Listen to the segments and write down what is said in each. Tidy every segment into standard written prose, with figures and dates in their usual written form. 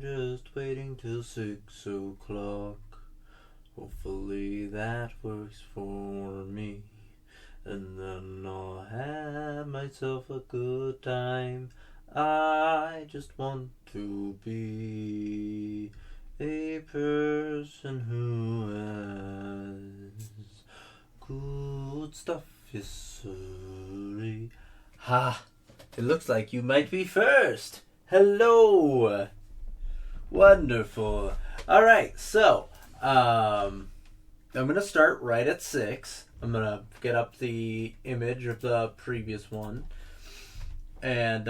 Just waiting till 6 o'clock. Hopefully that works for me. And then I'll have myself a good time. I just want to be a person who has good stuff, yes sirree. Ha! It looks like you might be first. Hello! Wonderful. Alright, so, I'm going to start right at 6. I'm going to get up the image of the previous one. And,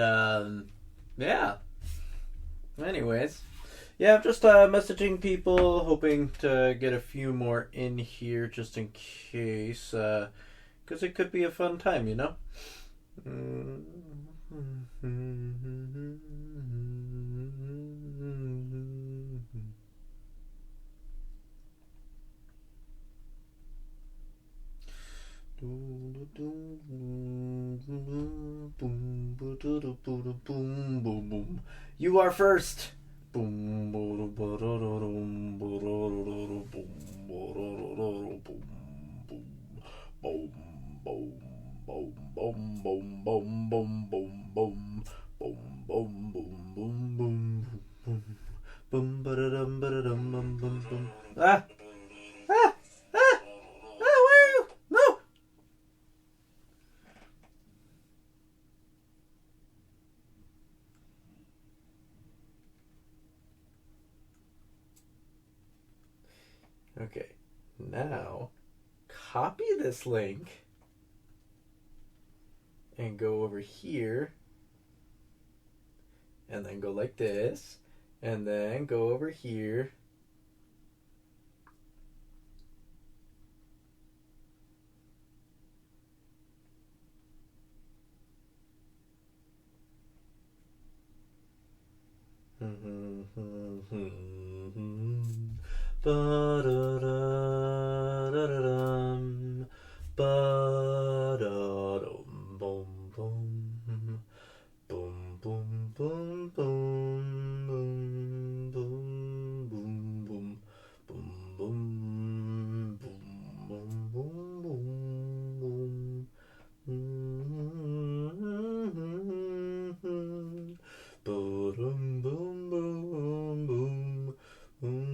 yeah. Anyways. Yeah, I'm just messaging people, hoping to get a few more in here just in case. Because it could be a fun time, you know? You are first. Ah! Ah! Ah! Ah! No! Okay, now copy this link and go over here and then go like this and then go over here Ba-da-da-da-da-dum. Ba-da-dum, bum, bum. Boom, boom, boom, boom, boom, boom, boom, boom, boom, boom, boom, boom, boom, boom. Boom, boom, boom, boom, boom, boom, boom,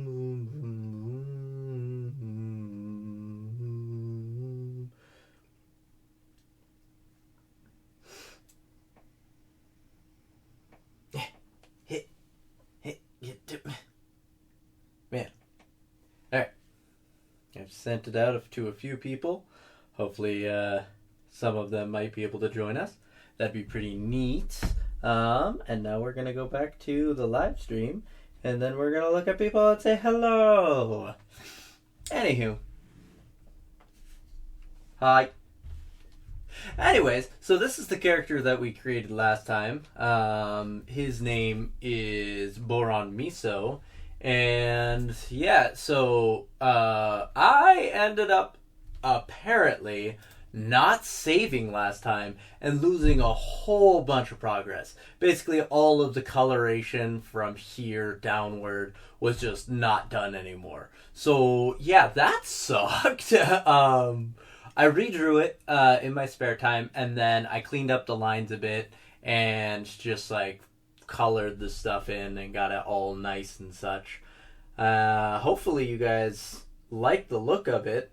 I've sent it out to a few people. Hopefully some of them might be able to join us. That'd be pretty neat. And now we're going to go back to the live stream, and then we're going to look at people and say hello. Anywho. Hi. Anyways, so this is the character that we created last time. His name is Boron Miso. And yeah, so I ended up apparently not saving last time and losing a whole bunch of progress. Basically, all of the coloration from here downward was just not done anymore. So yeah, that sucked. I redrew it in my spare time, and then I cleaned up the lines a bit and just like colored the stuff in and got it all nice and such. Hopefully you guys like the look of it.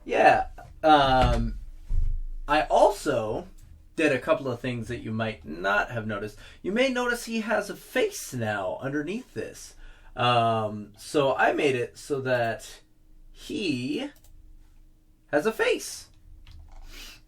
Yeah. I also did a couple of things that you might not have noticed. You may notice he has a face now underneath this. So I made it so that he has a face.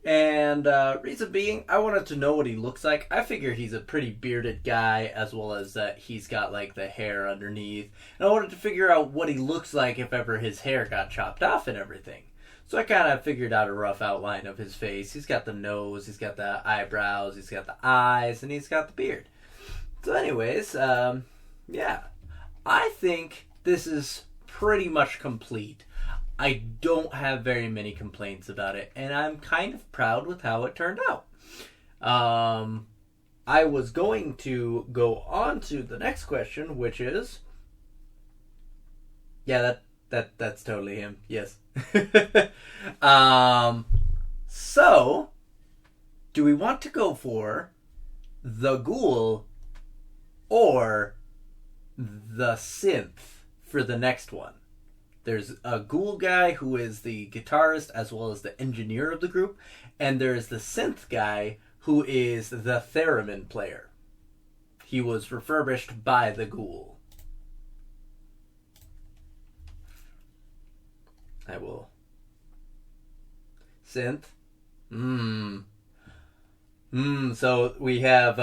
And reason being, I wanted to know what he looks like. I figure he's a pretty bearded guy, as well as that he's got like the hair underneath. And I wanted to figure out what he looks like if ever his hair got chopped off and everything. So I kind of figured out a rough outline of his face. He's got the nose, he's got the eyebrows, he's got the eyes, and he's got the beard. So anyways, yeah. I think this is pretty much complete. I don't have very many complaints about it, and I'm kind of proud with how it turned out. I was going to go on to the next question, which is... Yeah, that's totally him. Yes. So, do we want to go for the ghoul or the synth for the next one? There's a ghoul guy who is the guitarist as well as the engineer of the group, and there's the synth guy who is the theremin player. He was refurbished by the ghoul. I will. Synth. So we have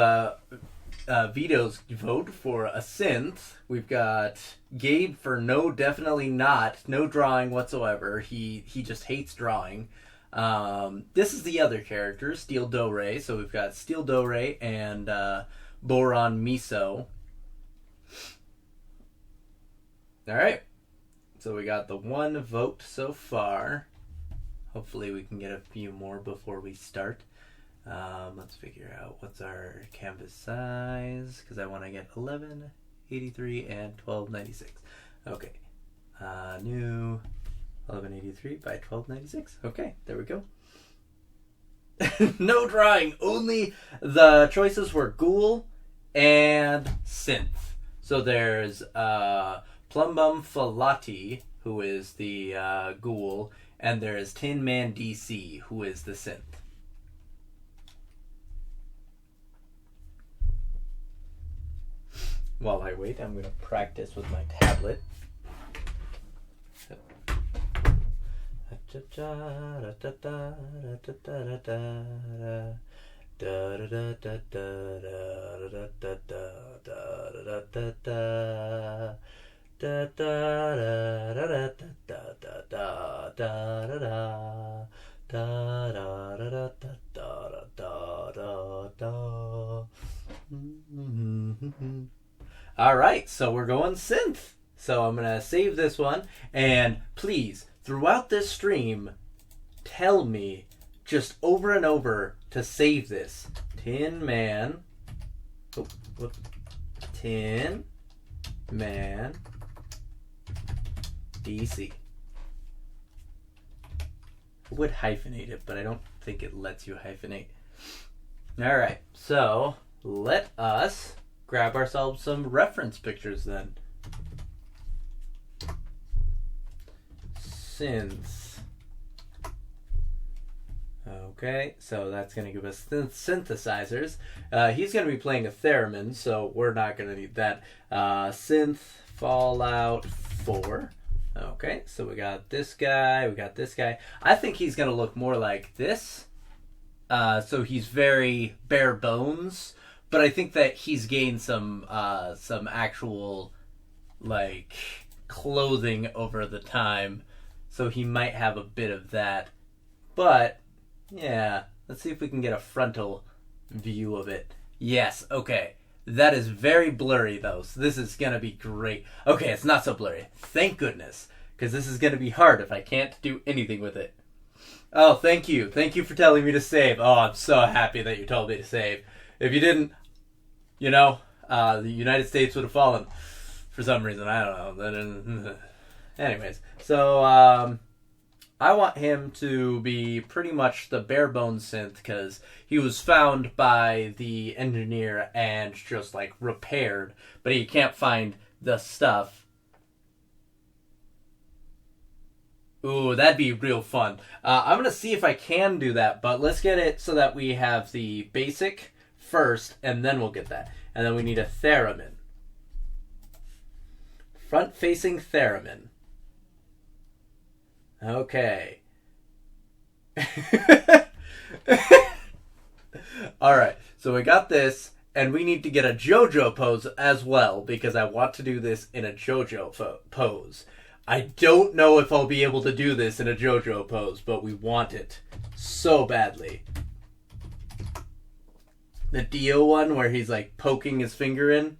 Vito's vote for a synth. We've got Gabe for no, definitely not. No drawing whatsoever. He just hates drawing. This is the other character, Steel Do-Re. So we've got Steel Do-Re and Boron Miso. Alright. So we got the one vote so far. Hopefully we can get a few more before we start. Let's figure out what's our canvas size, because I want to get 1183 and 1296. Okay. New 1183 by 1296. Okay, there we go. No drawing. Only the choices were ghoul and synth. So there's Plumbum Falati, who is the ghoul, and there's Tin Man DC, who is the synth. While I wait, I'm going to practice with my tablet. Alright, so we're going synth. So I'm going to save this one. And please, throughout this stream, tell me just over and over to save this. Tin Man. Tin Man DC. I would hyphenate it, but I don't think it lets you hyphenate. Alright, so let us grab ourselves some reference pictures then. Synths. Okay, so that's going to give us synthesizers. He's going to be playing a theremin, so we're not going to need that. Synth Fallout 4. Okay, so we got this guy, we got this guy. I think he's gonna look more like this. So he's very bare bones, but I think that he's gained some actual like clothing over the time, so he might have a bit of that. But yeah, let's see if we can get a frontal view of it. Yes, okay. That is very blurry though, so this is gonna be great. Okay, it's not so blurry. Thank goodness, because this is gonna be hard if I can't do anything with it. Oh, thank you. Thank you for telling me to save. Oh, I'm so happy that you told me to save. If you didn't, the United States would have fallen for some reason. I don't know. Anyways, so I want him to be pretty much the bare bones synth because he was found by the engineer and just like repaired, but he can't find the stuff. Ooh, that'd be real fun. I'm gonna see if I can do that, but let's get it so that we have the basic first, and then we'll get that. And then we need a theremin. Front-facing theremin. Okay. Alright, so we got this, and we need to get a JoJo pose as well, because I want to do this in a JoJo pose. I don't know if I'll be able to do this in a JoJo pose, but we want it so badly. The Dio one where he's like poking his finger in.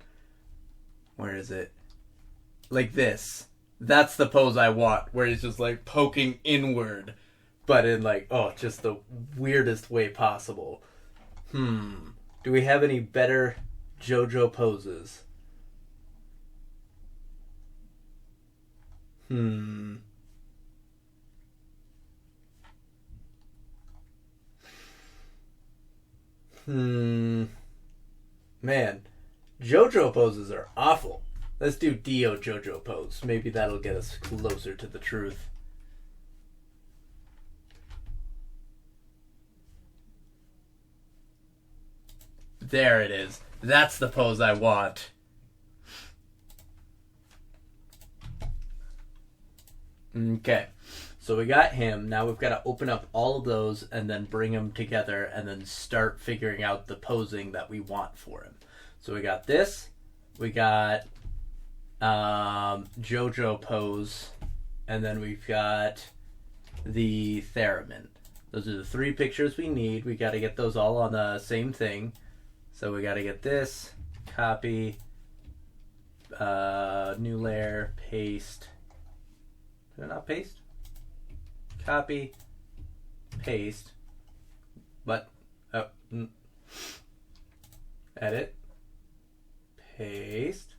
Where is it? Like this. That's the pose I want, where he's just like poking inward, but in like, just the weirdest way possible. Do we have any better JoJo poses? Man, JoJo poses are awful. Let's do Dio JoJo pose. Maybe that'll get us closer to the truth. There it is. That's the pose I want. Okay, so we got him. Now we've got to open up all of those and then bring them together and then start figuring out the posing that we want for him. So we got this. We got JoJo pose. And then we've got the theremin. Those are the 3 pictures we need. We got to get those all on the same thing. So we got to get this, copy, new layer, paste. Did I not paste? Copy, paste, but, edit, paste.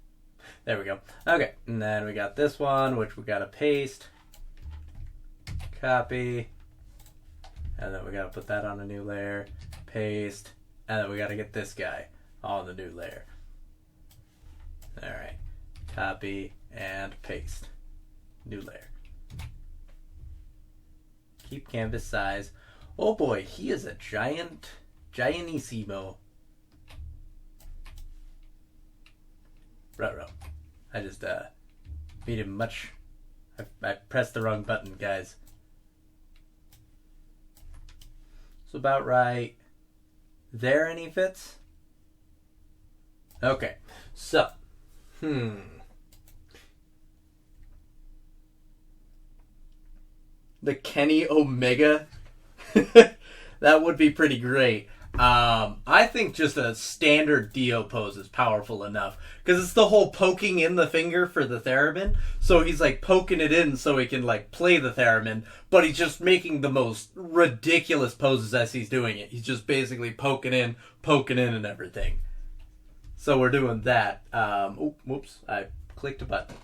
There we go. Okay, and then we got this one, which we gotta paste, copy, and then we gotta put that on a new layer, paste, and then we gotta get this guy on the new layer. Alright, copy and paste, new layer. Keep canvas size. Oh boy, he is a giantissimo. Ruh-roh. I just made him much. I pressed the wrong button, guys. It's about right there, and he fits. Okay, so the Kenny Omega. That would be pretty great. I think just a standard Dio pose is powerful enough. Because it's the whole poking in the finger for the theremin. So he's like poking it in so he can like play the theremin. But he's just making the most ridiculous poses as he's doing it. He's just basically poking in and everything. So we're doing that. Whoops. I clicked a button.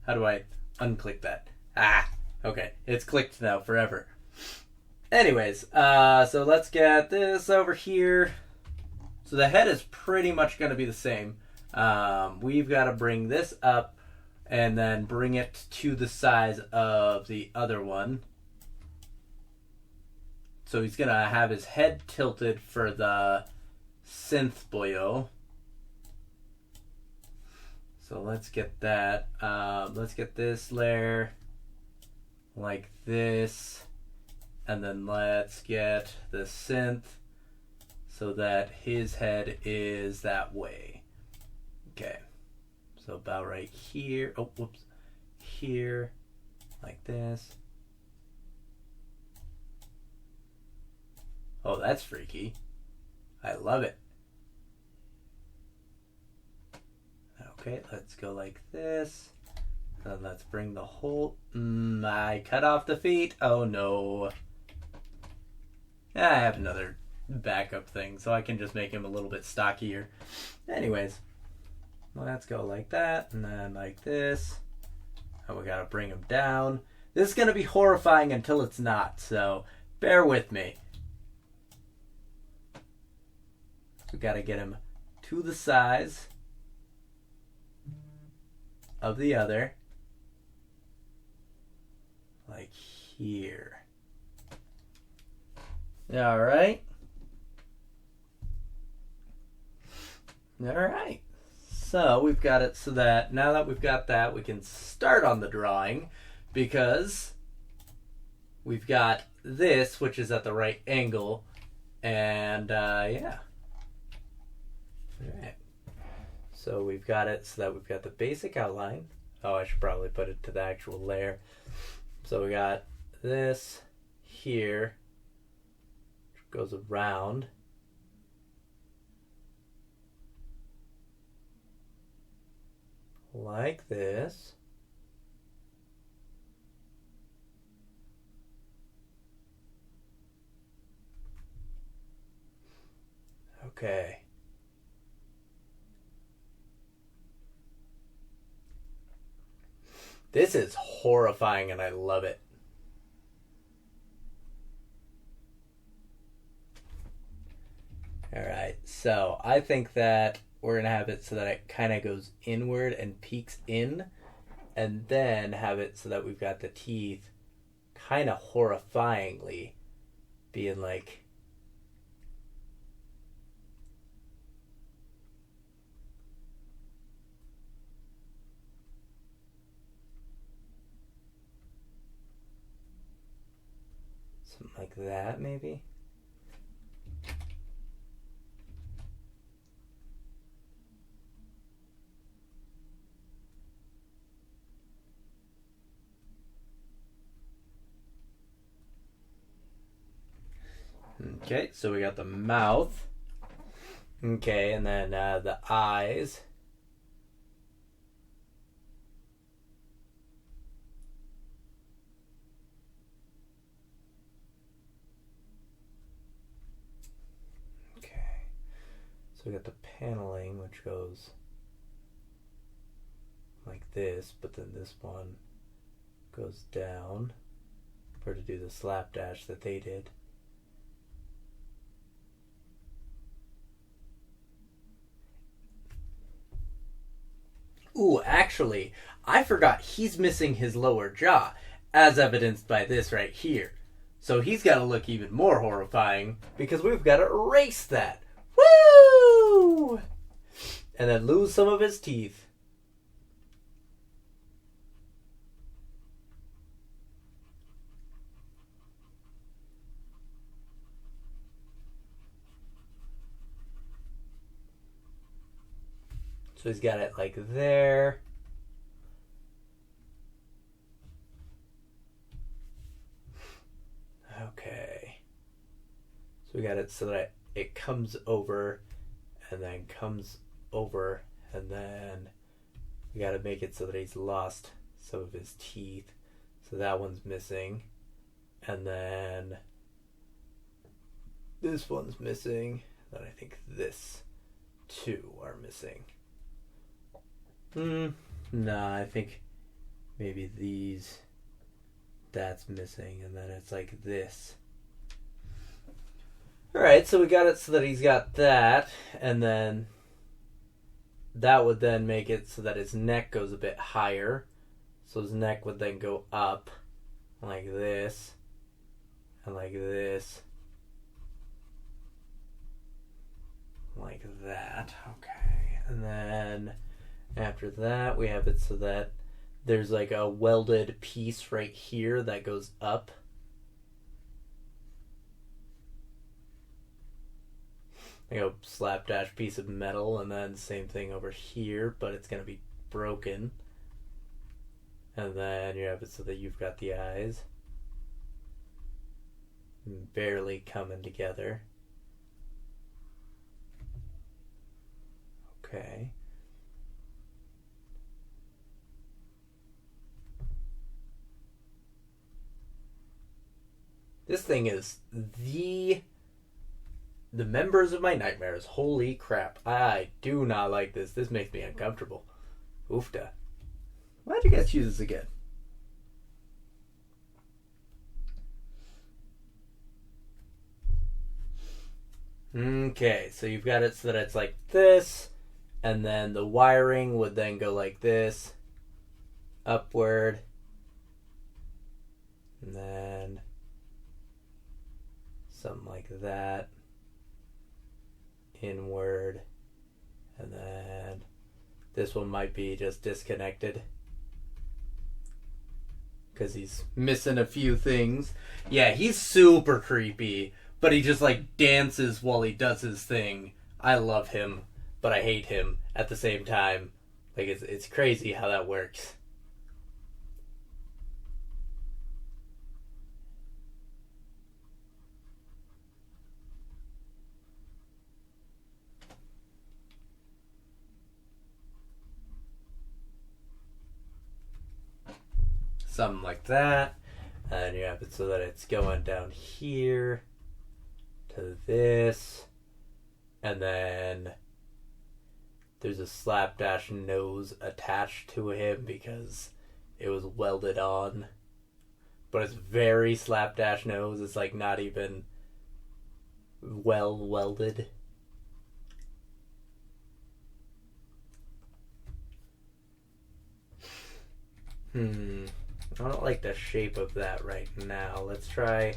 How do I unclick that? Okay, it's clicked now forever. Anyways, so let's get this over here. So the head is pretty much going to be the same. We've got to bring this up and then bring it to the size of the other one. So he's going to have his head tilted for the synth boyo. So let's get that. Let's get this layer. like this. And then let's get the synth so that his head is that way. Okay. So about right here. Oh, whoops. Here. Like this. Oh, that's freaky. I love it. Okay, let's go like this. And let's bring the whole... I cut off the feet. Oh, no. I have another backup thing, so I can just make him a little bit stockier. Anyways, let's go like that, and then like this. And we gotta bring him down. This is gonna be horrifying until it's not, so bear with me. We gotta get him to the size of the other. Like here. Alright. Alright. So we've got it so that now that we've got that, we can start on the drawing because we've got this, which is at the right angle. And yeah. Alright. So we've got it so that we've got the basic outline. Oh, I should probably put it to the actual layer. So we got this here, which goes around. Like this. Okay. This is horrifying and I love it. Alright, so I think that we're going to have it so that it kind of goes inward and peeks in, and then have it so that we've got the teeth kind of horrifyingly being like... something like that, maybe? Okay, so we got the mouth. Okay, and then the eyes. Okay, so we got the paneling, which goes like this, but then this one goes down for to do the slapdash that they did. Ooh, actually, I forgot he's missing his lower jaw, as evidenced by this right here. So he's got to look even more horrifying, because we've got to erase that. Woo! And then lose some of his teeth. So he's got it like there. Okay. So we got it so that it comes over and then comes over, and then we got to make it so that he's lost some of his teeth. So that one's missing. And then this one's missing. Then I think this two are missing. Nah, I think maybe these, that's missing, and then it's like this. Alright, so we got it so that he's got that, and then that would then make it so that his neck goes a bit higher. So his neck would then go up like this, and like this, like that. Okay, and then after that, we have it so that there's like a welded piece right here that goes up. Like a slapdash piece of metal, and then same thing over here, but it's going to be broken. And then you have it so that you've got the eyes barely coming together. Okay. This thing is the members of my nightmares. Holy crap. I do not like this. This makes me uncomfortable. Oofda. Why'd you guys choose this again? Okay, so you've got it so that it's like this, and then the wiring would then go like this, upward, and then something like that, inward, and then this one might be just disconnected because he's missing a few things. Yeah, he's super creepy, but he just like dances while he does his thing. I love him, but I hate him at the same time. Like it's crazy how that works. Something like that. And you have it so that it's going down here to this. And then there's a slapdash nose attached to him because it was welded on. But it's very slapdash nose. It's like not even well welded. I don't like the shape of that right now. Let's try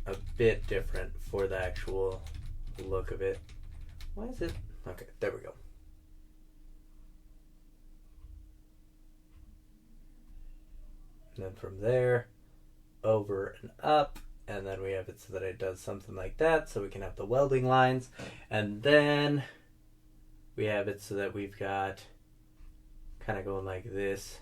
a bit different for the actual look of it. Why is it? Okay, there we go. And then from there, over and up, and then we have it so that it does something like that, so we can have the welding lines. And then we have it so that we've got kind of going like this.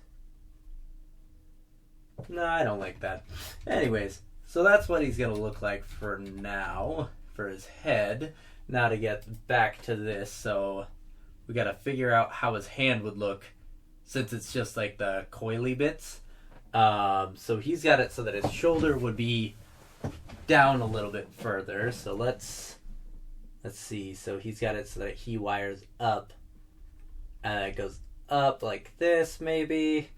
No, I don't like that. Anyways, so that's what he's going to look like for now, for his head. Now to get back to this, so we got to figure out how his hand would look since it's just like the coily bits. So he's got it so that his shoulder would be down a little bit further. So let's see. So he's got it so that he wires up, and it goes up like this maybe.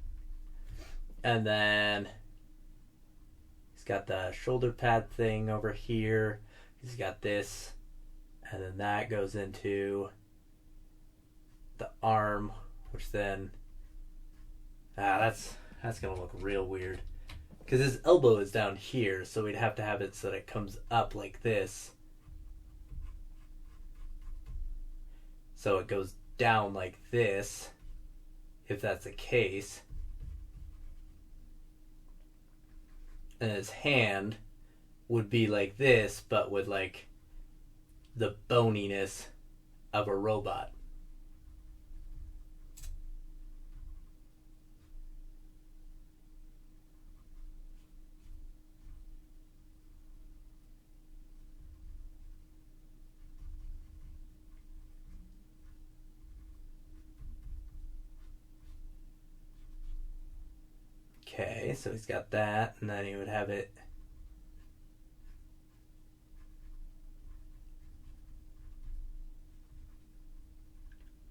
And then he's got the shoulder pad thing over here. He's got this. And then that goes into the arm, which then... that's going to look real weird. Because his elbow is down here, so we'd have to have it so that it comes up like this. So it goes down like this, if that's the case. And his hand would be like this, but with like the boniness of a robot. Okay, so he's got that, and then he would have it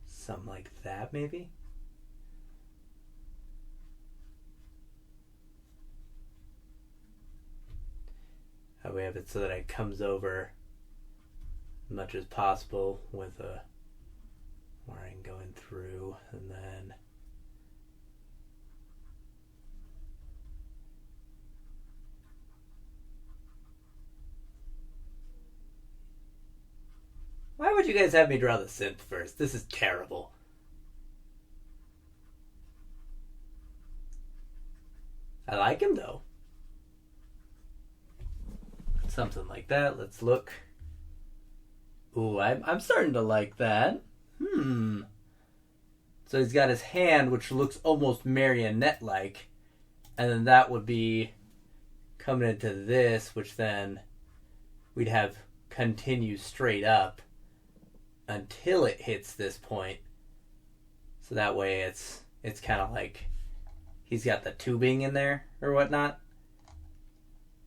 something like that, maybe? We have it so that it comes over as much as possible with a wiring going through, and then why would you guys have me draw the synth first? This is terrible. I like him though. Something like that. Let's look. Ooh, I'm starting to like that. So he's got his hand, which looks almost marionette-like. And then that would be coming into this, which then we'd have continue straight up until it hits this point. So that way it's kind of like he's got the tubing in there or whatnot.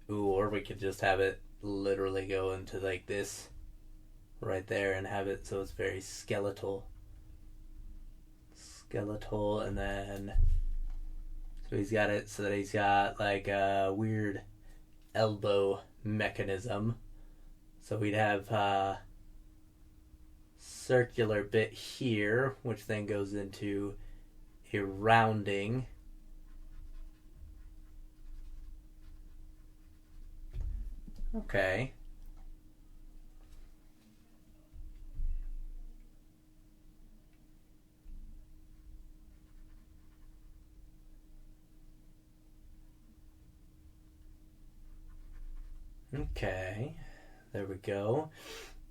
Ooh, or we could just have it literally go into like this right there and have it so it's very skeletal, and then so he's got it so that he's got like a weird elbow mechanism. So we'd have a circular bit here, which then goes into a rounding. Okay. Okay. There we go.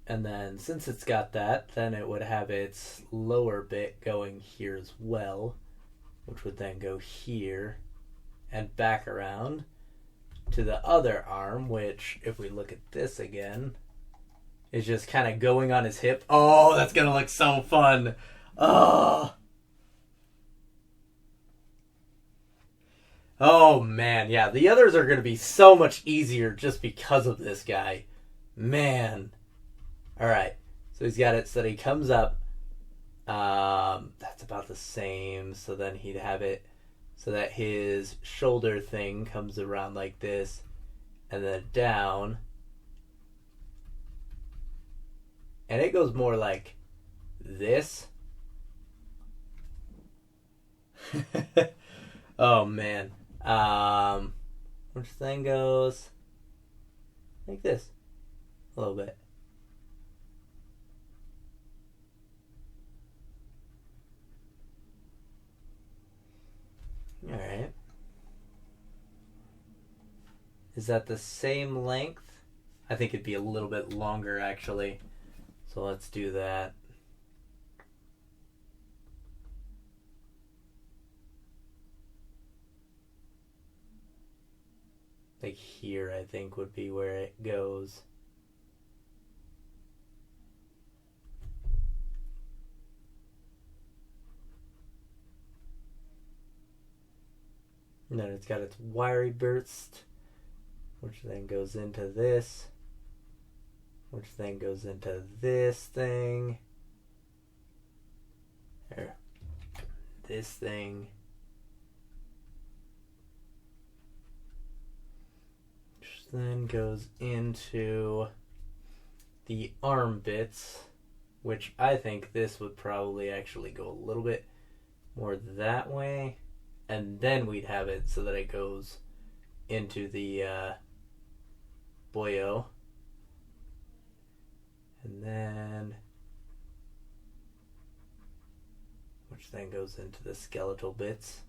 And then since it's got that, then it would have its lower bit going here as well, which would then go here and back around to the other arm, which, if we look at this again, is just kind of going on his hip. Oh, that's going to look so fun. Oh, man. Yeah, the others are going to be so much easier just because of this guy. Man. All right. So he's got it so that he comes up. That's about the same. So then he'd have it so that his shoulder thing comes around like this and then down. And it goes more like this. Oh, man. Which thing goes like this. A little bit. Alright. Is that the same length? I think it'd be a little bit longer, actually. So let's do that. Like here, I think, would be where it goes. And then it's got its wiry burst, which then goes into this, which then goes into this thing. There. This thing. Which then goes into the arm bits, which I think this would probably actually go a little bit more that way. And then we'd have it so that it goes into the boyo. And then, which then goes into the skeletal bits.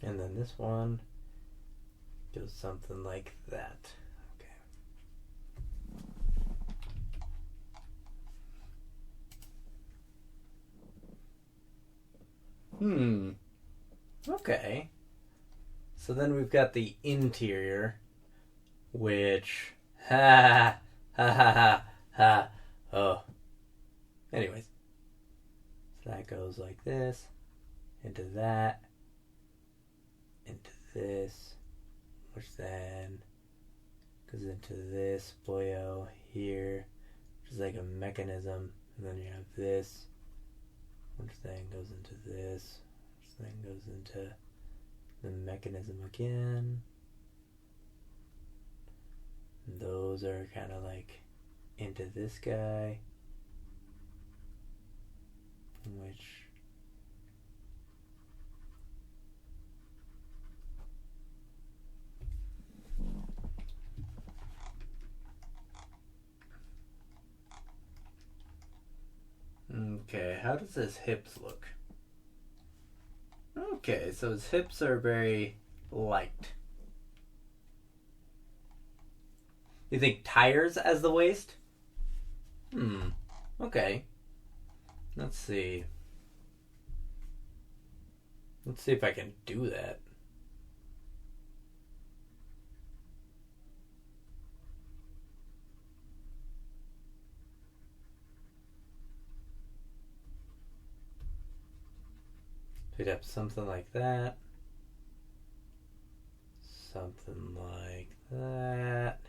And then this one goes something like that. Okay. Hmm. Okay. So then we've got the interior, which ha ha ha ha ha. Oh. Anyways, so that goes like this, into that, into this, which then goes into this boyo here, which is like a mechanism, and then you have this, which then goes into this, which then goes into the mechanism again. And those are kind of like into this guy, which okay, how does his hips look? Okay, so his hips are very light. You think tires as the waist? Okay. Let's see. Let's see if I can do that. We'd have something like that. Something like that.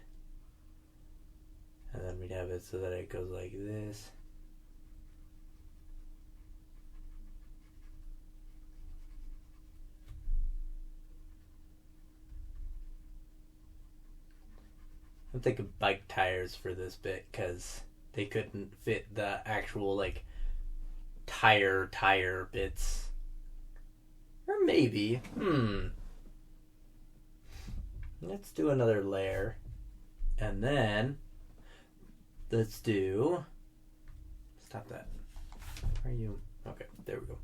And then we'd have it so that it goes like this. I'm thinking bike tires for this bit because they couldn't fit the actual like tire bits. Or maybe. Let's do another layer. And then let's do. Stop that. Where are you? Okay, there we go.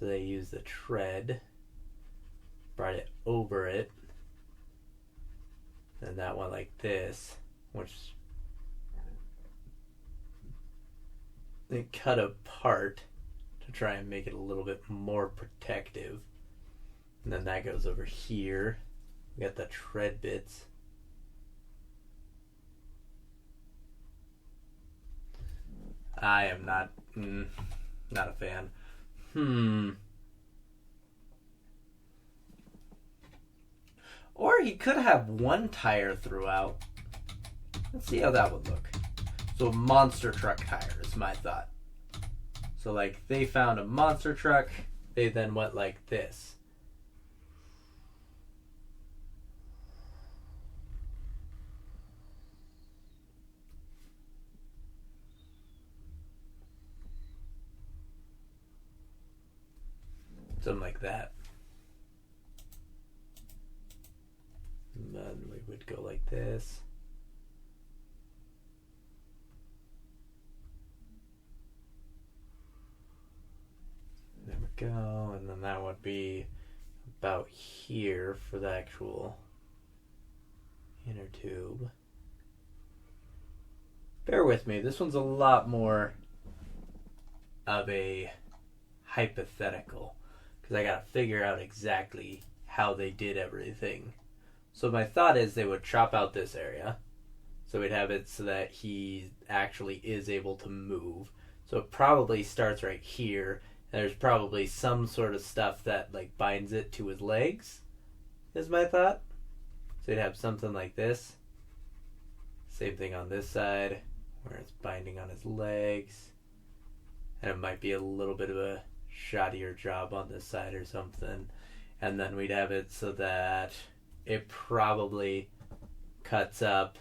So they used the tread, brought it over it, and that one like this, which they cut apart to try and make it a little bit more protective. And then that goes over here. We got the tread bits. I am not a fan. Or he could have one tire throughout. Let's see how that would look. So monster truck tire is my thought. So like they found a monster truck, they then went like this. Something like that. And then we would go like this. There we go. And then that would be about here for the actual inner tube. Bear with me. This one's a lot more of a hypothetical because I gotta figure out exactly how they did everything. So my thought is they would chop out this area, so we'd have it so that he actually is able to move. So it probably starts right here, and there's probably some sort of stuff that like binds it to his legs, is my thought. So you'd have something like this. Same thing on this side, where it's binding on his legs. And it might be a little bit of a shoddier job on this side or something. And then we'd have it so that it probably cuts up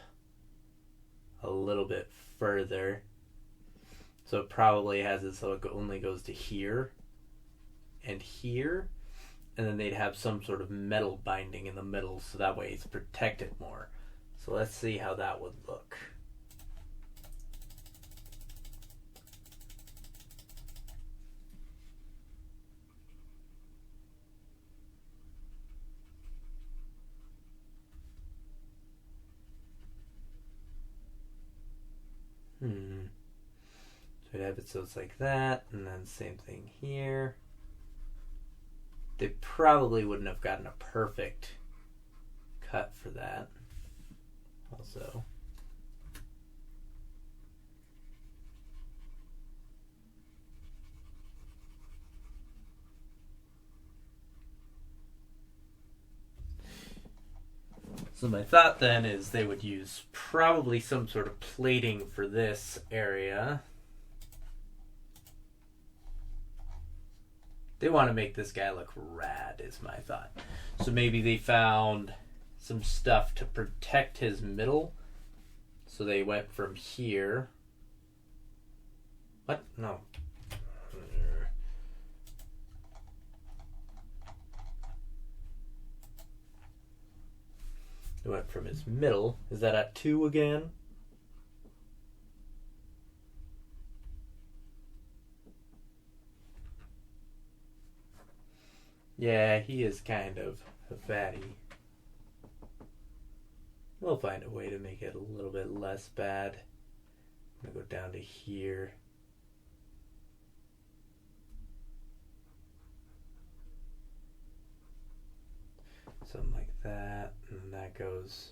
a little bit further. So it probably has it so it only goes to here and here. And then they'd have some sort of metal binding in the middle so that way it's protected more. So let's see how that would look. have it so it's like that, and then same thing here. They probably wouldn't have gotten a perfect cut for that. Also. So my thought then is they would use probably some sort of plating for this area. They want to make this guy look rad, is my thought. So maybe they found some stuff to protect his middle. So they went from here. What? No. It went from his middle. Is that at 2 again? Yeah, he is kind of a fatty. We'll find a way to make it a little bit less bad. I'm going to go down to here. Something like that. And that goes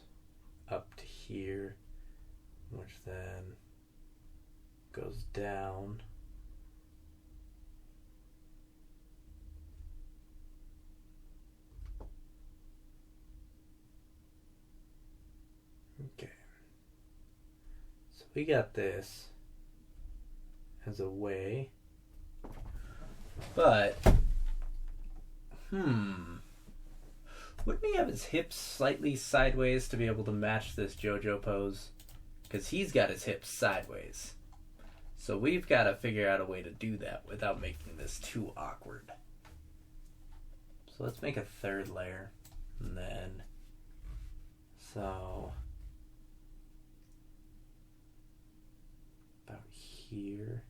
up to here, which then goes down. Okay. So we got this as a way. But, wouldn't he have his hips slightly sideways to be able to match this JoJo pose? Because he's got his hips sideways. So we've got to figure out a way to do that without making this too awkward. So let's make a third layer. And then, so, about here.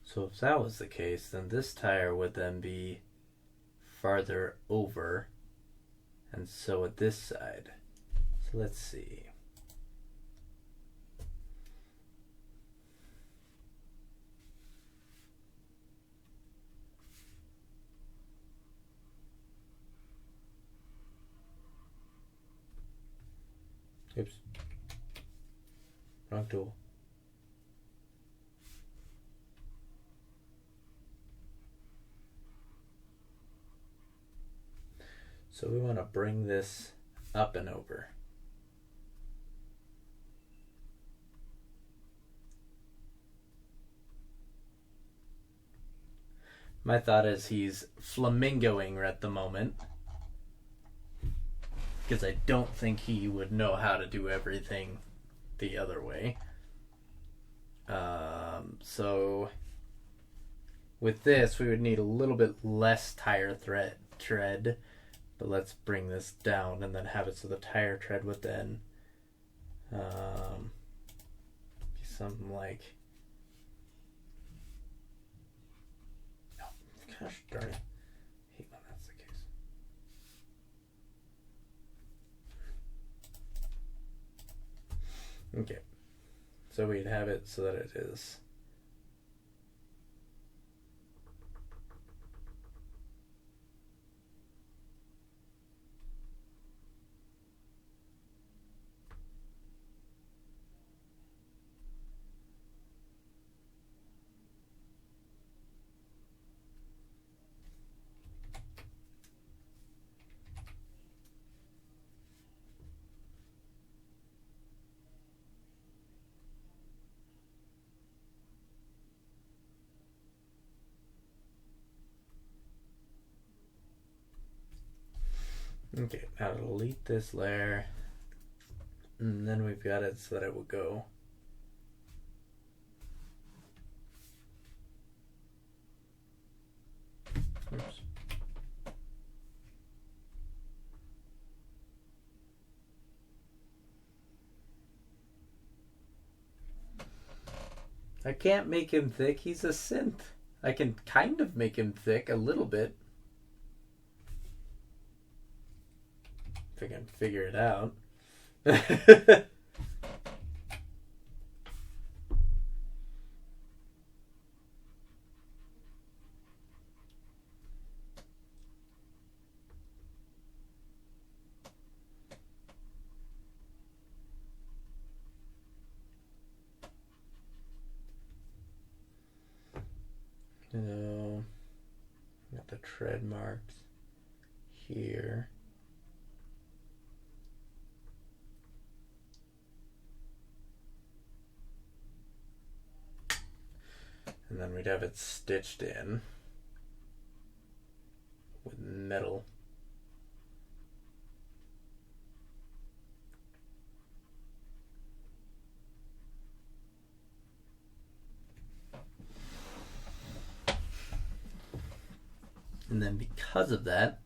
So if that was the case, then this tire would then be farther over, and so at this side. So let's see. Oops. Wrong tool. So we want to bring this up and over. My thought is he's flamingoing at the moment, because I don't think he would know how to do everything the other way. So with this, we would need a little bit less tire tread, but let's bring this down and then have it so the tire tread would then be something like, oh, gosh darn it, I hate when that's the case. Okay, so we'd have it so that it is Okay, now delete this layer. And then we've got it so that it will go. Oops. I can't make him thick. He's a synth. I can kind of make him thick a little bit. If I can figure it out. So, got the tread marks here. And then we'd have it stitched in with metal. And then because of that,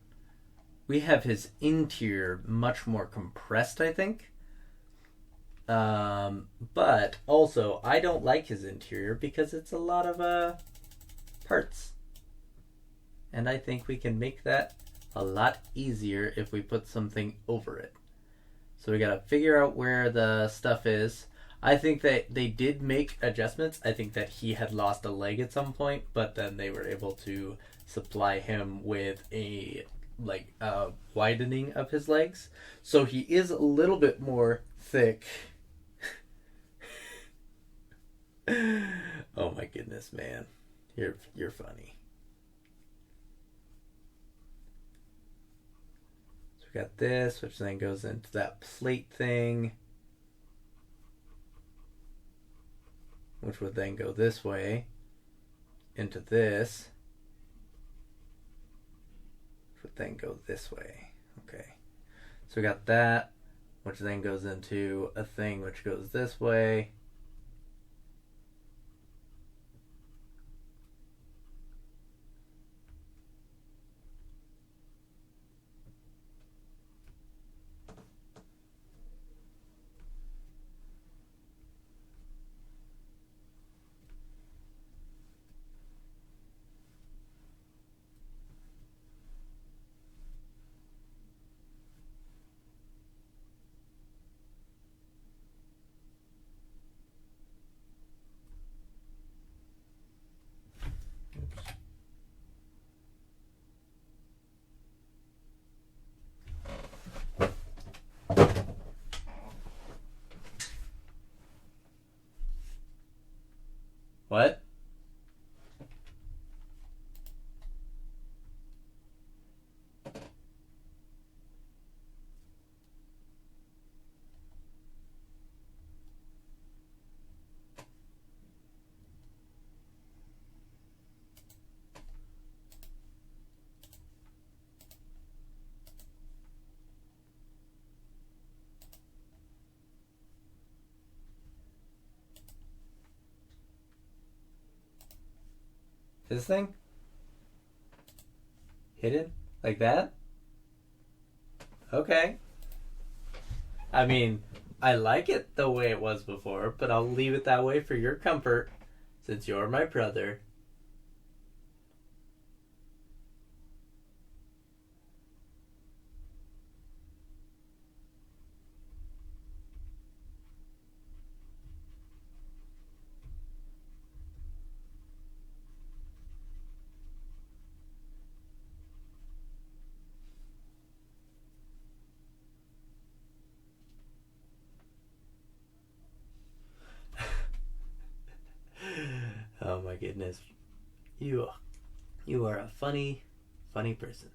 we have his interior much more compressed, I think. But also, I don't like his interior because it's a lot of parts. And I think we can make that a lot easier if we put something over it. So we gotta figure out where the stuff is. I think that they did make adjustments. I think that he had lost a leg at some point, but then they were able to supply him with a widening of his legs. So he is a little bit more thick. Oh my goodness, man. You're funny. So we got this, which then goes into that plate thing, which would then go this way into this, which would then go this way. Okay. So we got that, which then goes into a thing which goes this way. What? This thing? Hidden? Like that? Okay. I mean, I like it the way it was before, but I'll leave it that way for your comfort, since you're my brother. Oh my goodness. You are a funny person.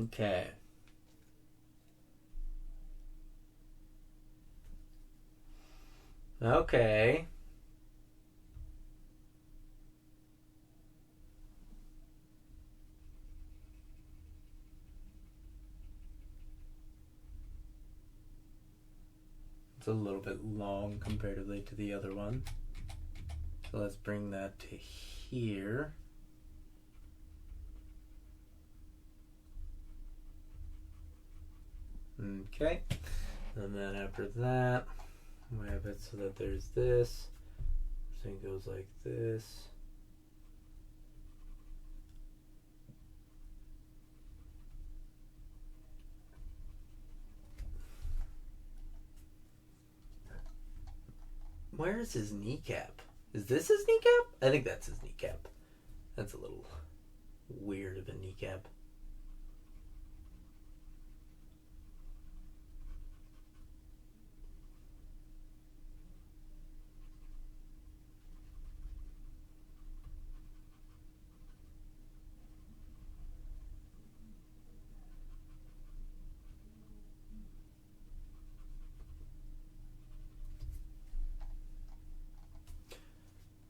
Okay. Okay. It's a little bit long comparatively to the other one. So let's bring that to here. Okay. And then after that, we have it so that there's this. This thing goes like this. Where is his kneecap? Is this his kneecap? I think that's his kneecap. That's a little weird of a kneecap.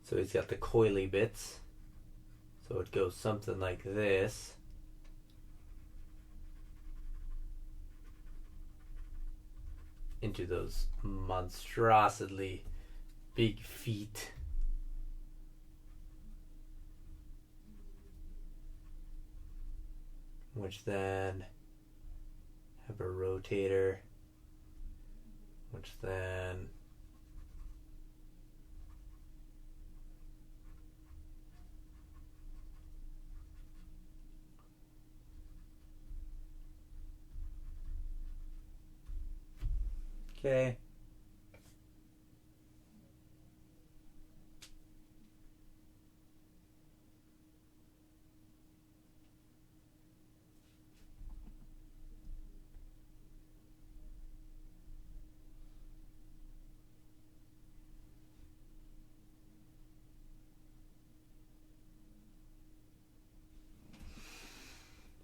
So he's got the coily bits. So it goes something like this. Into those monstrosely big feet. Which then have a rotator. Which then okay.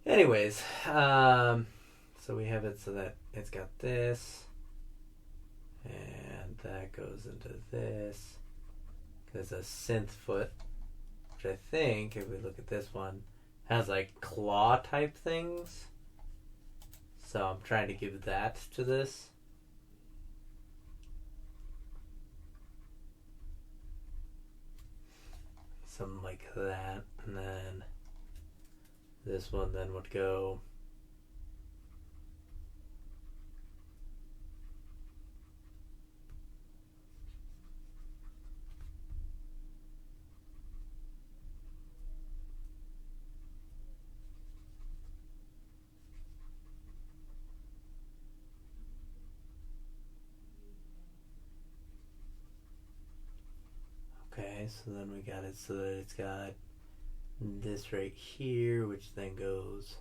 Anyways, so we have it so that it's got this, and that goes into this. There's a synth foot, which I think, if we look at this one, has like claw type things. So I'm trying to give that to this. Something like that, and then this one then would go okay, so then we got it so that it's got this right here, which then goes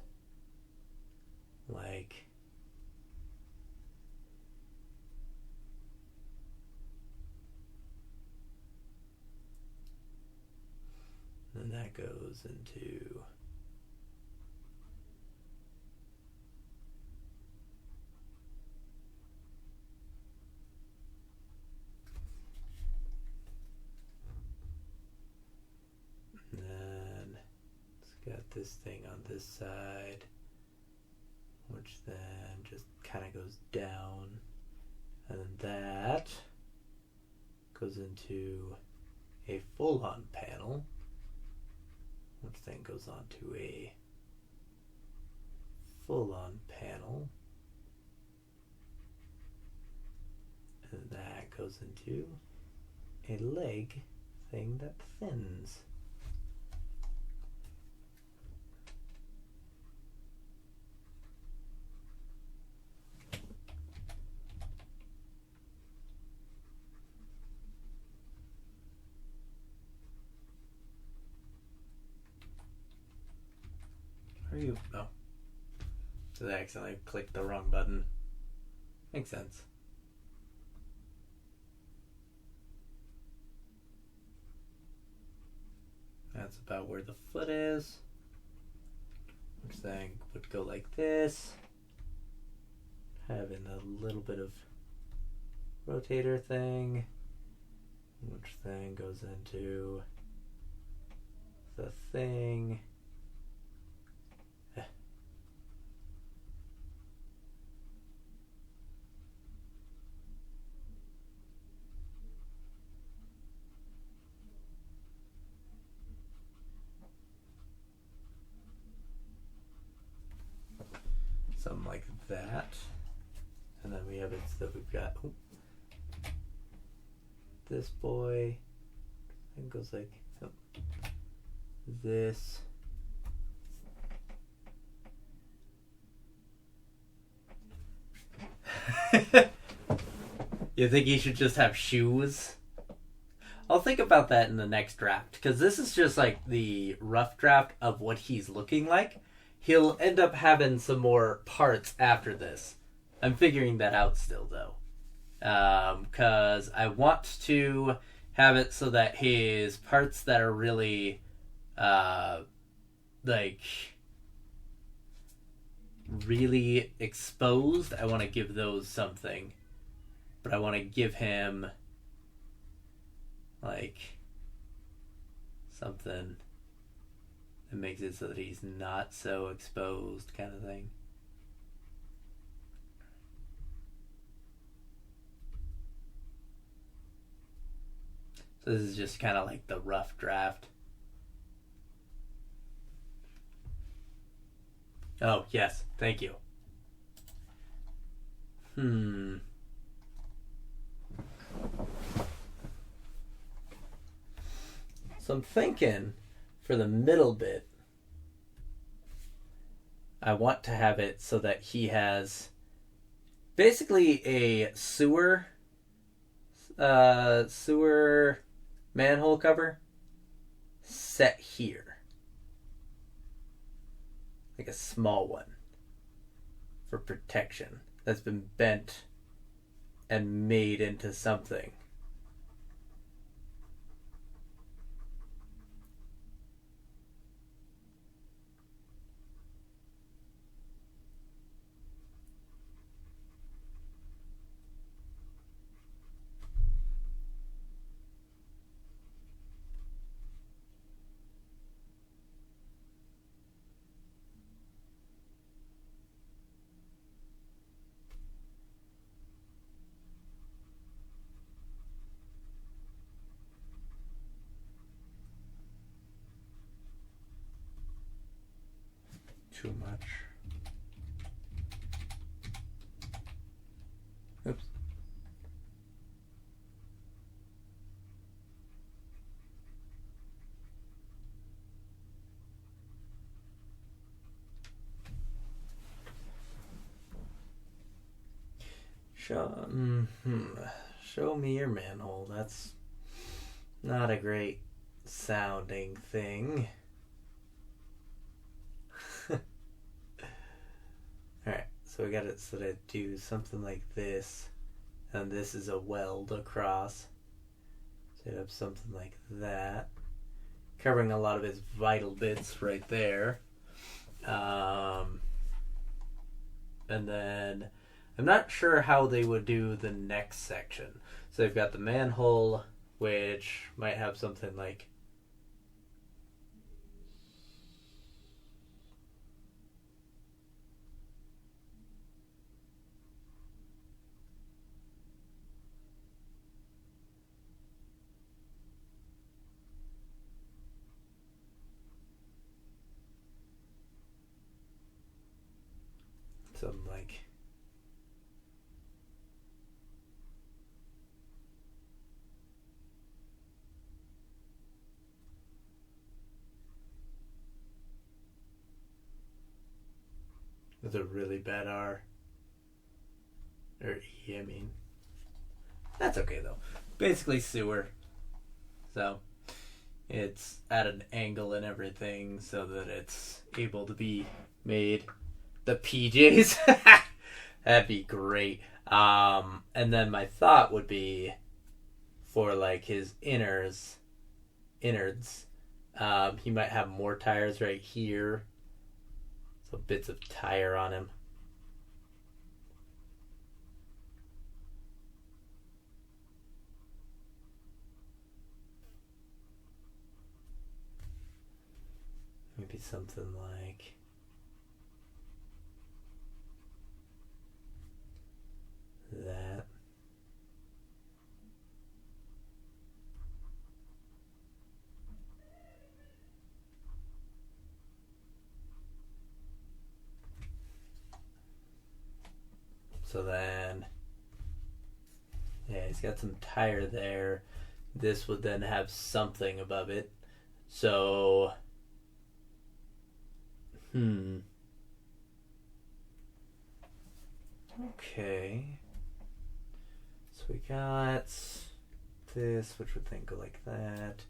like and that goes into and then it's got this thing on this side, which then just kind of goes down, and then that goes into a full-on panel, which then goes on to a full-on panel, and that goes into a leg thing that thins. Are you? Oh. So I accidentally clicked the wrong button. Makes sense. That's about where the foot is. which then would go like this, having a little bit of rotator thing, which then goes into the thing. Something like that. And then we have it so that we've got this boy. It goes like this. You think he should just have shoes? I'll think about that in the next draft, because this is just like the rough draft of what he's looking like. He'll end up having some more parts after this. I'm figuring that out still, though. Because I want to have it so that his parts that are really, really exposed, I want to give those something. But I want to give him, something that makes it so that he's not so exposed, kind of thing. So this is just kind of like the rough draft. Oh, yes. Thank you. So I'm thinking for the middle bit, I want to have it so that he has basically a sewer manhole cover set here. Like a small one for protection that's been bent and made into something. Too much. Oops. Show me your manhole. That's not a great sounding thing. Alright, so we got it so to do something like this, and this is a weld across. Set up something like that, covering a lot of his vital bits right there. And then I'm not sure how they would do the next section. So they've got the manhole, which might have something like with a really bad R. Or E, I mean. That's okay, though. Basically sewer. So, it's at an angle and everything so that it's able to be made. The PJs? That'd be great. And then my thought would be for, his innards. He might have more tires right here. So bits of tire on him. Maybe something like that. So then, yeah, he's got some tire there. This would then have something above it. So, okay. So we got this, which would then go like that,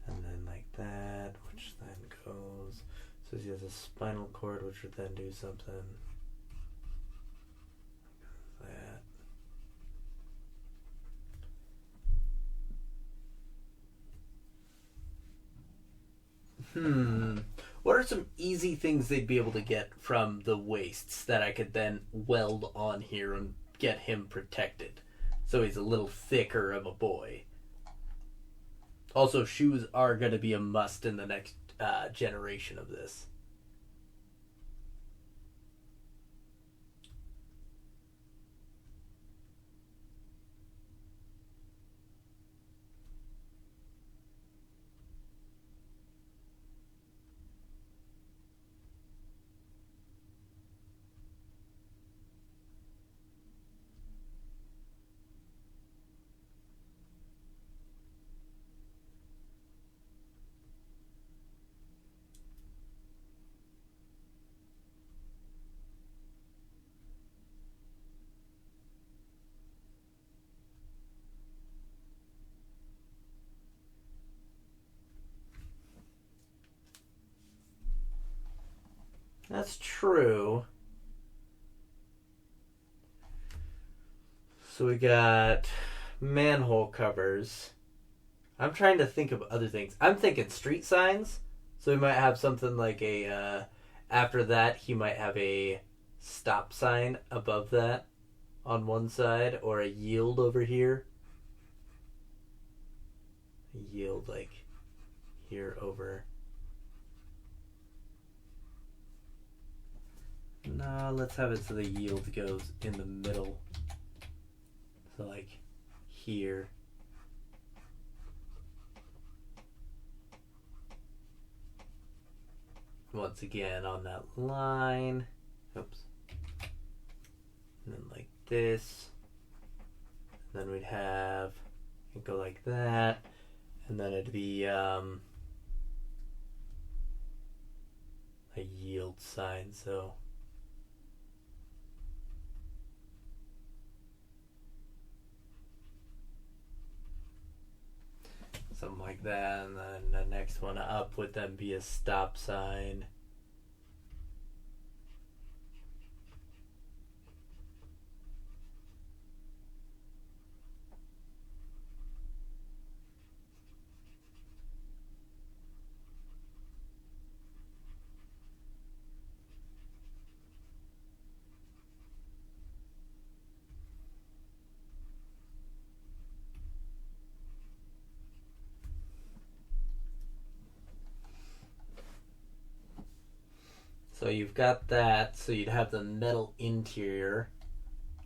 and then like that, which then goes. So he has a spinal cord, which would then do something like that. What are some easy things they'd be able to get from the wastes that I could then weld on here and get him protected? So he's a little thicker of a boy. Also, shoes are going to be a must in the next generation of this. That's true. So we got manhole covers. I'm trying to think of other things. I'm thinking street signs. So we might have something like a. After that, he might have a stop sign above that on one side, or a yield over here. A yield like here over. No, let's have it so the yield goes in the middle. So like here. Once again on that line. Oops. And then like this. And then we'd have it go like that. And then it'd be a yield sign, so something like that, and then the next one up would then be a stop sign. So you've got that, so you'd have the metal interior,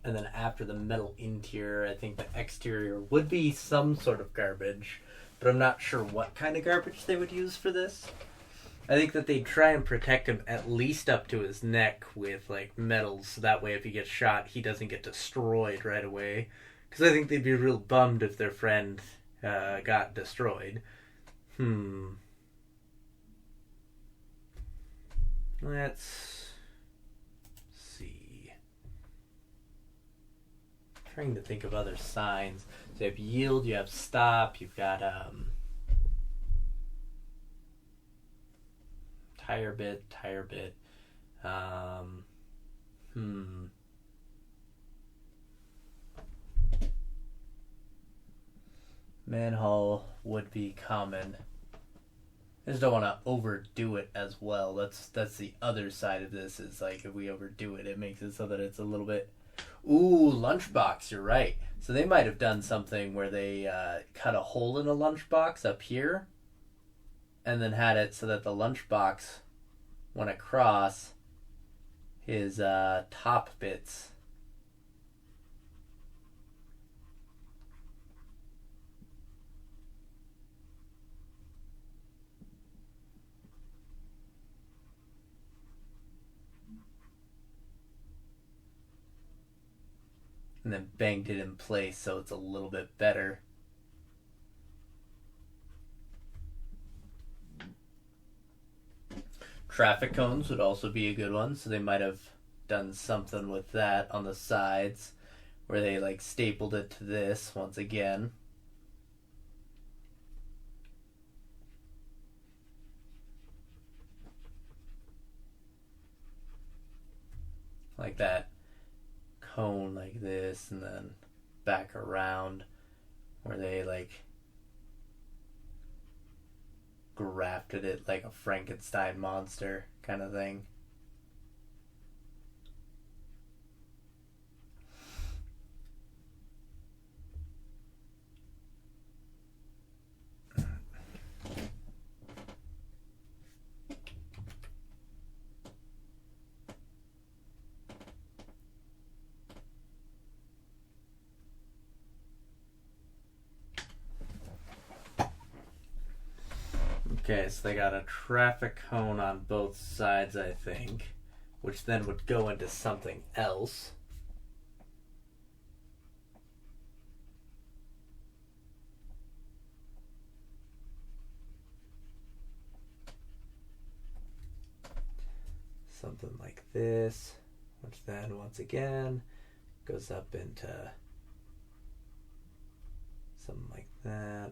and then after the metal interior, I think the exterior would be some sort of garbage, but I'm not sure what kind of garbage they would use for this. I think that they'd try and protect him at least up to his neck with like metals, so that way if he gets shot, he doesn't get destroyed right away. Because I think they'd be real bummed if their friend got destroyed. Let's see. I'm trying to think of other signs. So you have yield, you have stop, you've got tire bit. Manhole would be common. I just don't want to overdo it as well. That's the other side of this. Is like if we overdo it, it makes it so that it's a little bit. Ooh, lunchbox. You're right. So they might have done something where they cut a hole in a lunchbox up here, and then had it so that the lunchbox went across his top bits. And then banged it in place so it's a little bit better. Traffic cones would also be a good one, so they might have done something with that on the sides where they like stapled it to this once again. Like that cone like this, and then back around where they like grafted it like a Frankenstein monster kind of thing. Okay, so they got a traffic cone on both sides, I think, which then would go into something else. Something like this, which then once again goes up into something like that.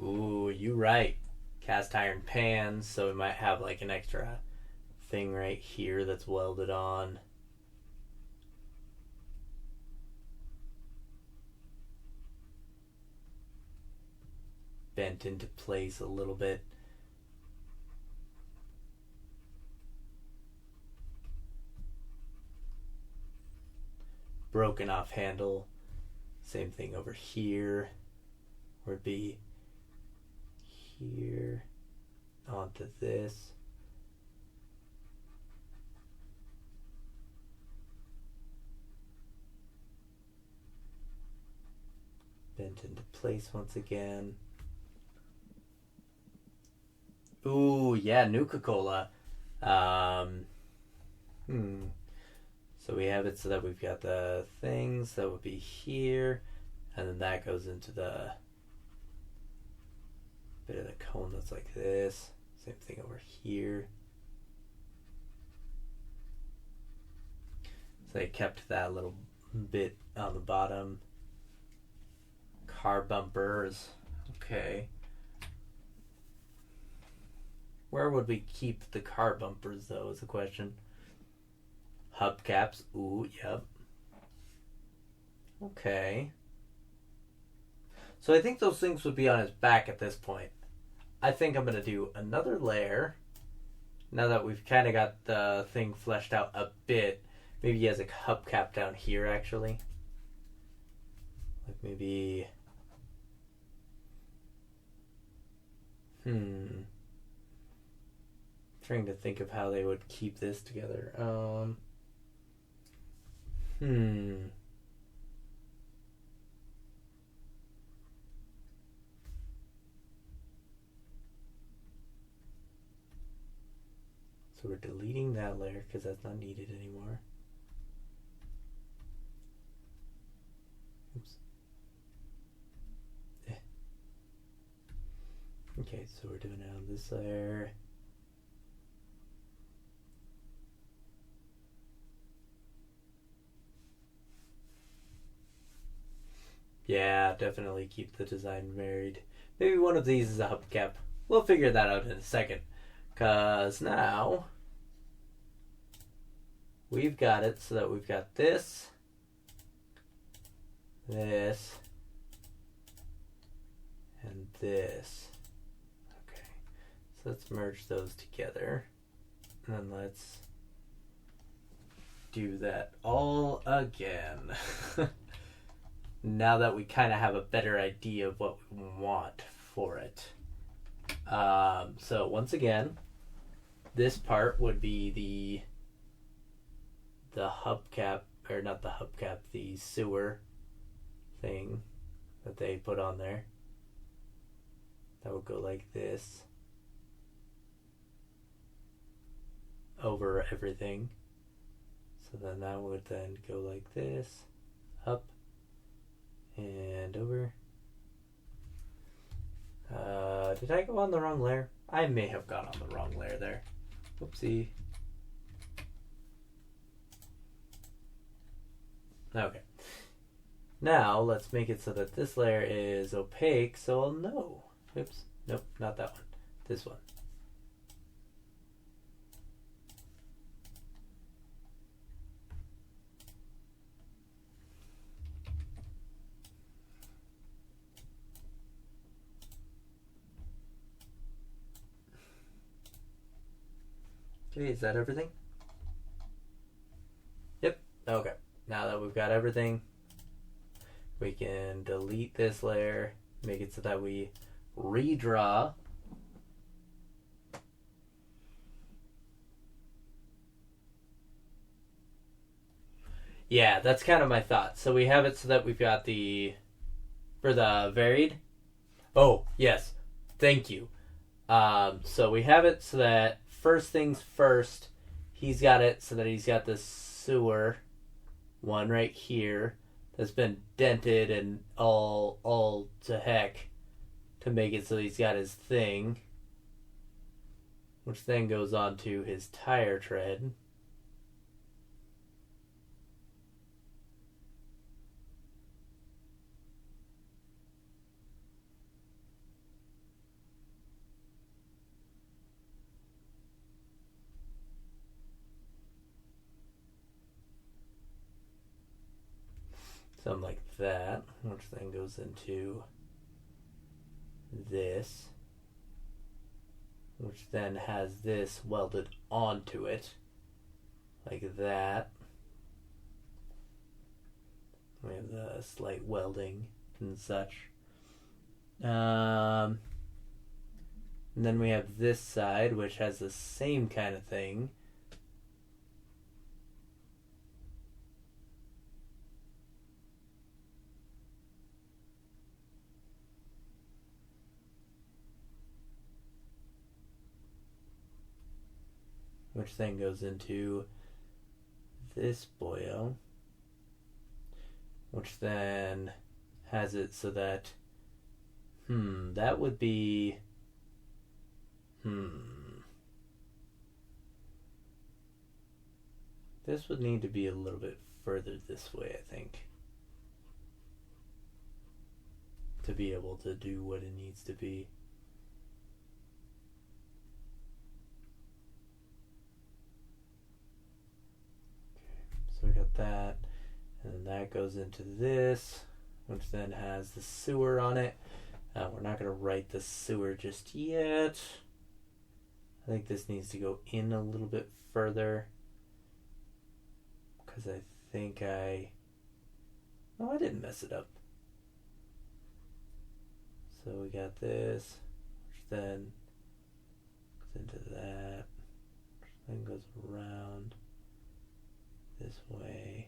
Ooh, you right. Cast iron pans, so we might have like an extra thing right here that's welded on. Bent into place a little bit. Broken off handle. Same thing over here. Would be here onto this. Bent into place once again. Ooh, yeah, Nuka-Cola. So we have it so that we've got the things that would be here, and then that goes into the bit of the cone that's like this. Same thing over here. So they kept that little bit on the bottom. Car bumpers. Okay. Where would we keep the car bumpers, though, is the question. Hubcaps. Ooh, yep. Okay. So I think those things would be on his back at this point. I think I'm going to do another layer. Now that we've kind of got the thing fleshed out a bit. Maybe he has a hubcap down here, actually. Like maybe... Trying to think of how they would keep this together. So we're deleting that layer because that's not needed anymore. Oops. Okay, so we're doing it on this layer. Yeah, definitely keep the design varied. Maybe one of these is a hubcap. We'll figure that out in a second. Because now we've got it so that we've got this, this, and this. Okay, so let's merge those together. And then let's do that all again. Now that we kind of have a better idea of what we want for it. So once again, this part would be the hubcap, or not the hubcap, the sewer thing that they put on there. That would go like this over everything. So then that would then go like this, up and over. Did I go on the wrong layer? I may have gone on the wrong layer there. Whoopsie. Okay. Now let's make it so that this layer is opaque, so I'll know. Oops. Nope, not that one. This one. Okay, is that everything? Yep. Okay. Now that we've got everything, we can delete this layer, make it so that we redraw. Yeah, that's kind of my thought. So we have it so that we've got for the varied. Oh, yes. Thank you. So we have it so that first things first, he's got it so that he's got this sewer one right here that's been dented and all to heck to make it so he's got his thing, which then goes on to his tire tread. Something like that, which then goes into this, which then has this welded onto it, like that. We have the slight welding and such. And then we have this side, which has the same kind of thing. Which then goes into this boyo, which then has it so that, that would be, this would need to be a little bit further this way, I think, to be able to do what it needs to be. So we got that, and then that goes into this, which then has the sewer on it. We're not going to write the sewer just yet. I think this needs to go in a little bit further, because I think no, I didn't mess it up. So we got this, which then goes into that, which then goes around this way.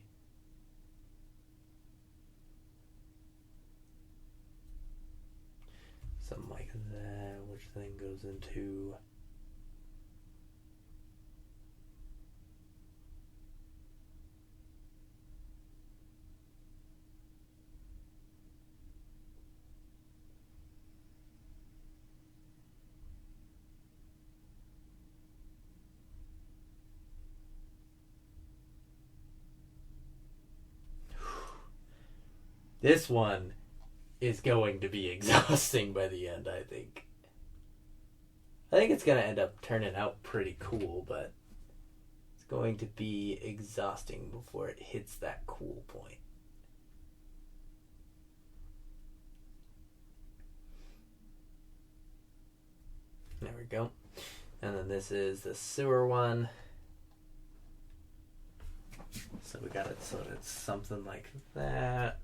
Something like that, which then goes into this one is going to be exhausting by the end, I think. I think it's going to end up turning out pretty cool, but it's going to be exhausting before it hits that cool point. There we go. And then this is the sewer one. So we got it so that it's something like that.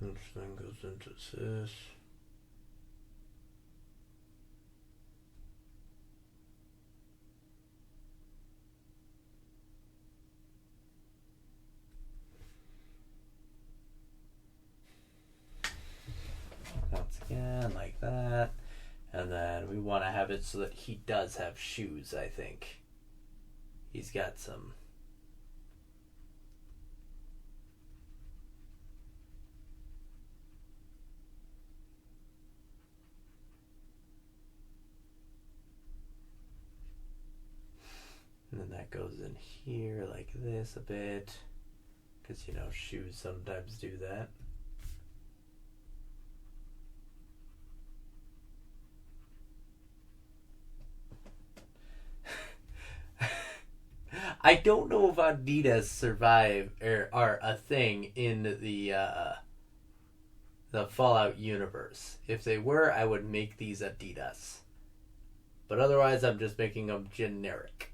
Which then goes into this. Once again, like that. And then we want to have it so that he does have shoes, I think. He's got some. And then that goes in here like this a bit. Because, you know, shoes sometimes do that. I don't know if Adidas survive or are a thing in the Fallout universe. If they were, I would make these Adidas. But otherwise, I'm just making them generic.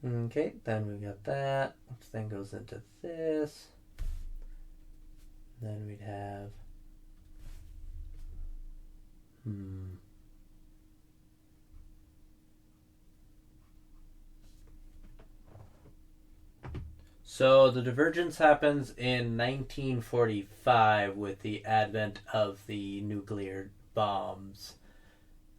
Okay, then we got that, which then goes into this. Then we'd have So the divergence happens in 1945 with the advent of the nuclear bombs.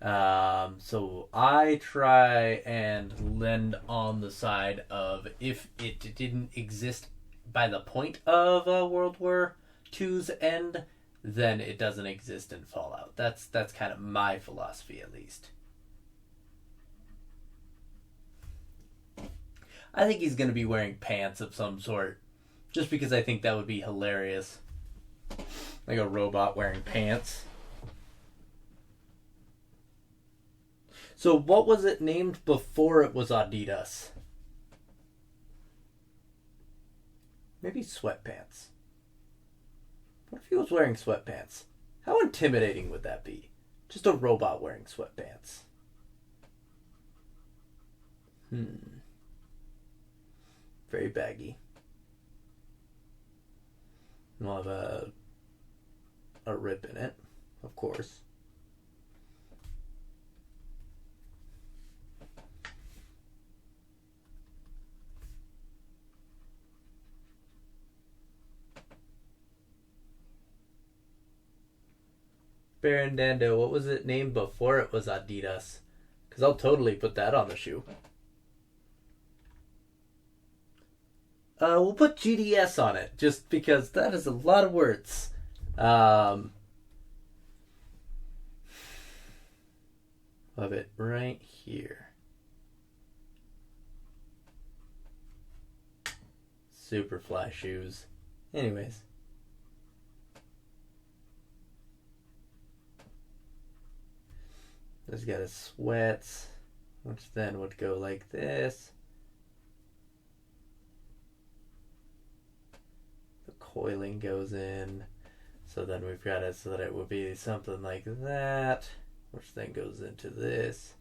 So I try and lend on the side of if it didn't exist by the point of World War II's end, then it doesn't exist in Fallout. That's kind of my philosophy, at least. I think he's going to be wearing pants of some sort, just because I think that would be hilarious. Like a robot wearing pants. So what was it named before it was Adidas? Maybe sweatpants. What if he was wearing sweatpants? How intimidating would that be? Just a robot wearing sweatpants. Very baggy. We'll have a rip in it, of course. Baron Dando, what was it named before it was Adidas? Because I'll totally put that on the shoe. We'll put GDS on it, just because that is a lot of words. Love it right here. Superfly shoes. Anyways. He's got his sweats, which then would go like this. The coiling goes in. So then we've got it so that it would be something like that, which then goes into this.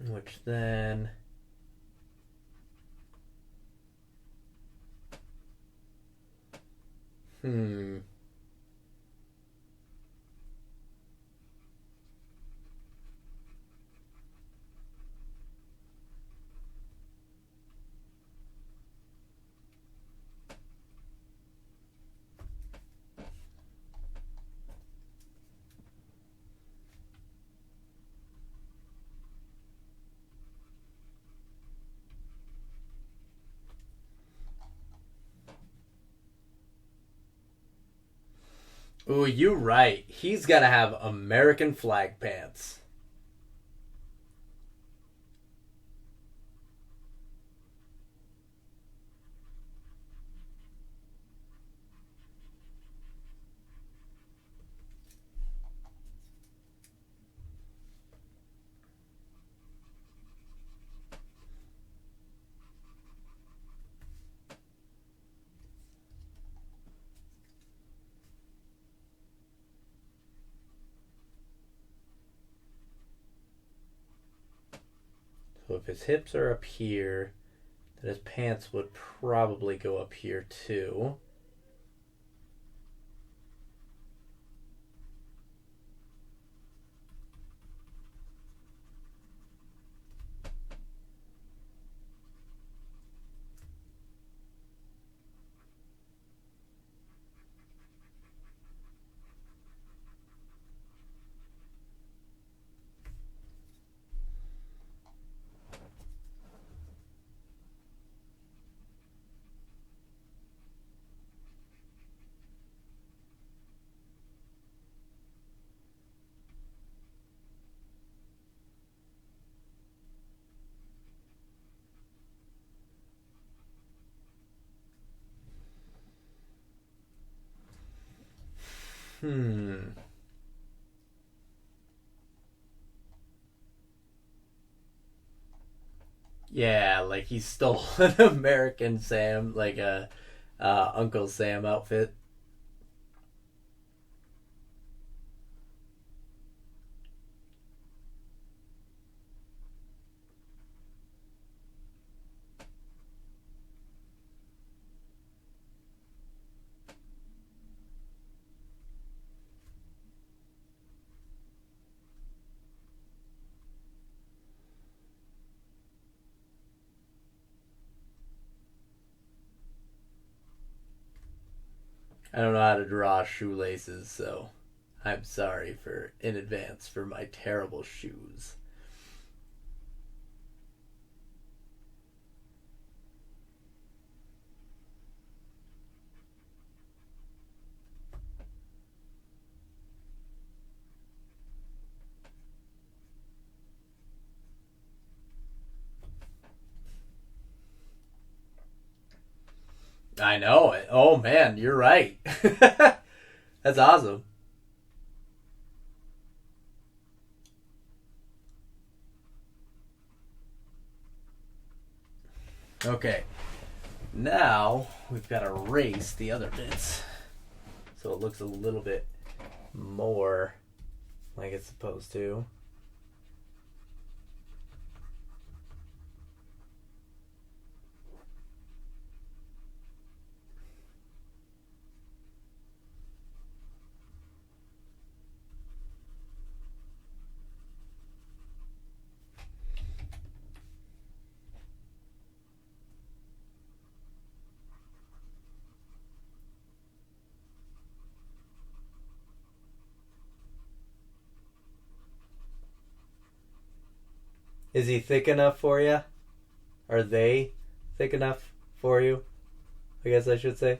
Which then Hmm. Ooh, you right. He's gonna have American flag pants. So if his hips are up here, then his pants would probably go up here too. Hmm. Yeah, like he stole an American Sam, like a Uncle Sam outfit. I don't know how to draw shoelaces, so I'm sorry for in advance for my terrible shoes. I know it. Oh man, you're right. That's awesome. Okay, now we've got to erase the other bits so it looks a little bit more like it's supposed to. Is he thick enough for you? Are they thick enough for you? I guess I should say.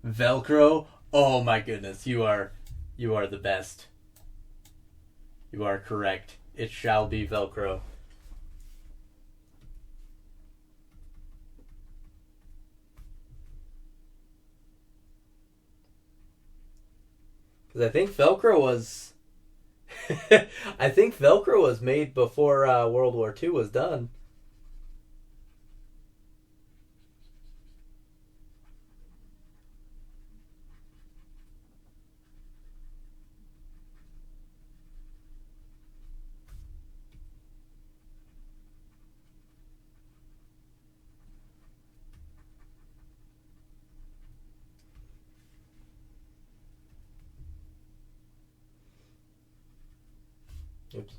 Velcro? Oh my goodness, you are the best. You are correct. It shall be Velcro. Because I think Velcro was. I think Velcro was made before World War II was done. Oops.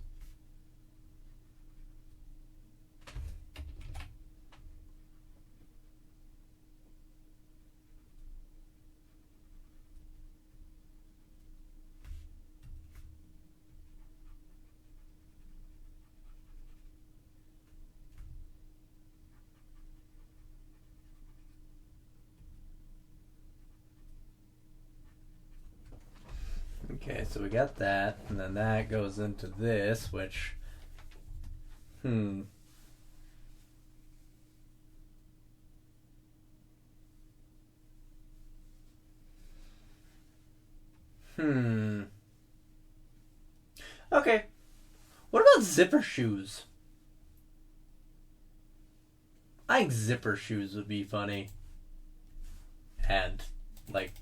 Okay, so we got that, and then that goes into this, which, hmm. Okay. What about zipper shoes? I think zipper shoes would be funny. And, like,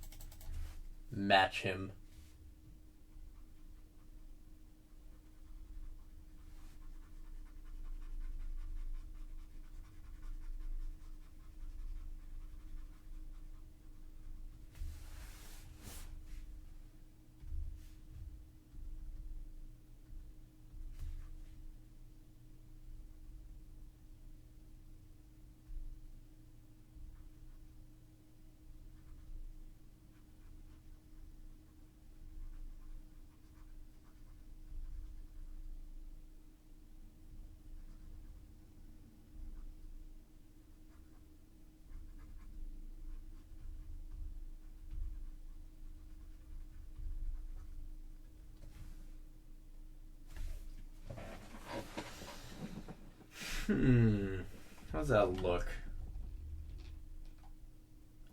match him. How's that look?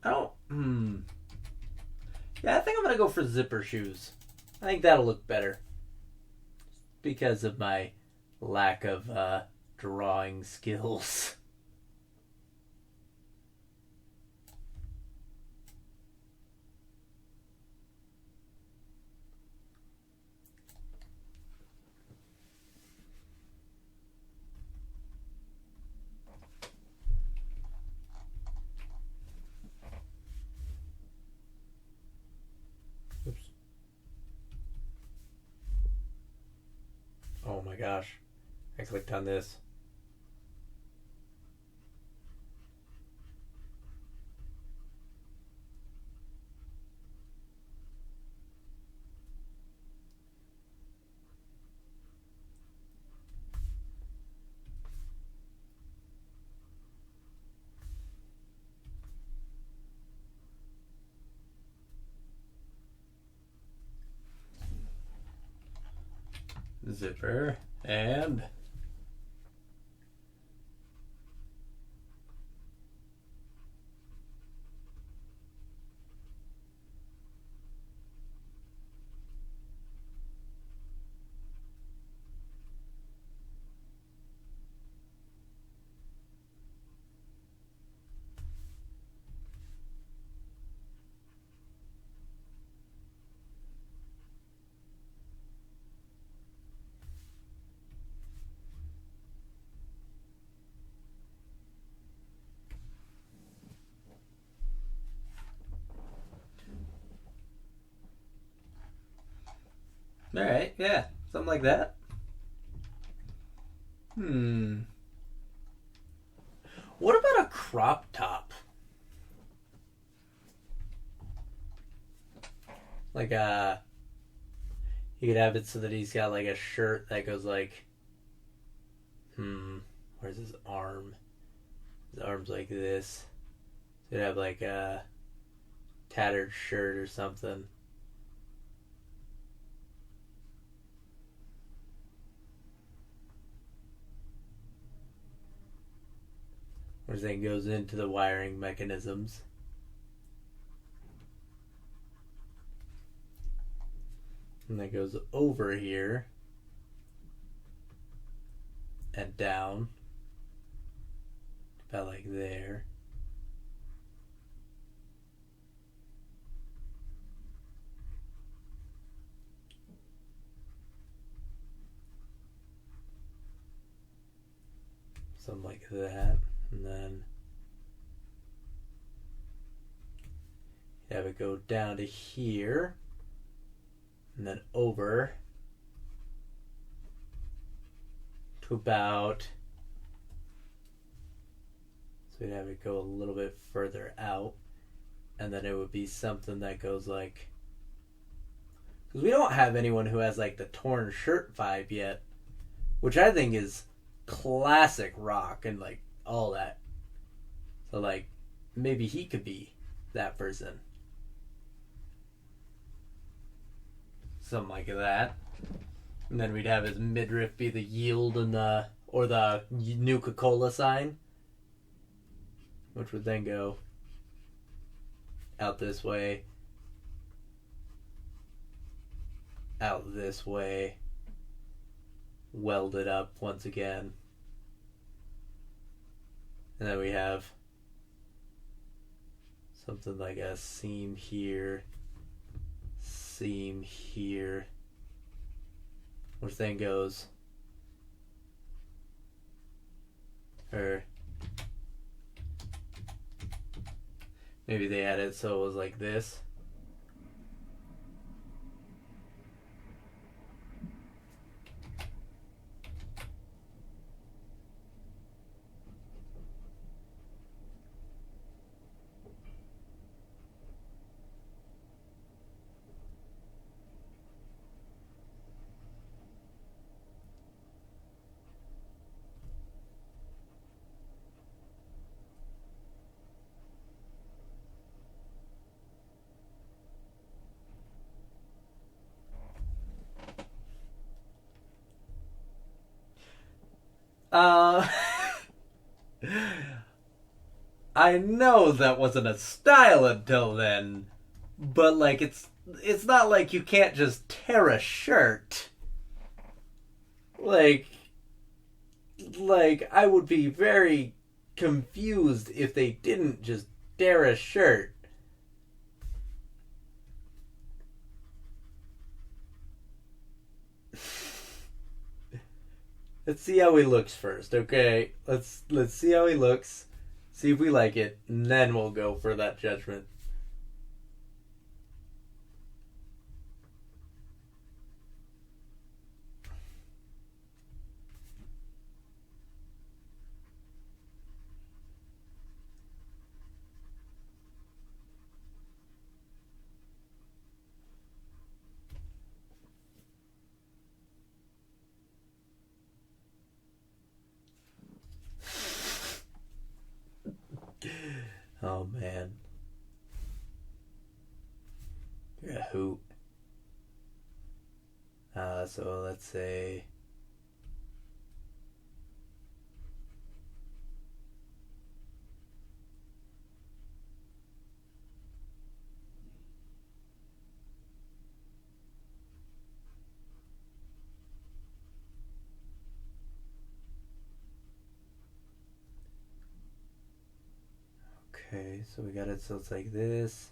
I don't. Yeah, I think I'm gonna go for zipper shoes. I think that'll look better. Because of my lack of drawing skills. Oops. Oh my gosh. I clicked on this. Zipper and all right, yeah, something like that. What about a crop top? Like you could have it so that he's got like a shirt that goes like, where's his arm? His arm's like this. So you'd have like a tattered shirt or something. Which then goes into the wiring mechanisms. And that goes over here and down. About like there. Something like that. And then have it go down to here. And then over to about, so we'd have it go a little bit further out, and then it would be something that goes like, because we don't have anyone who has like the torn shirt vibe yet, which I think is classic rock and like all that. So like maybe he could be that person. Something like that. And then we'd have his midriff be the yield and the Nuka-Cola sign, which would then go out this way, out this way, welded up once again. And then we have something like a seam here, which then goes, or maybe they had it so it was like this. I know that wasn't a style until then, but like it's not like you can't just tear a shirt. Like I would be very confused if they didn't just tear a shirt. Let's see how he looks first, okay? Let's see how he looks. See if we like it, and then we'll go for that judgment. Oh man. You're a hoot. So let's say okay, so we got it so it's like this,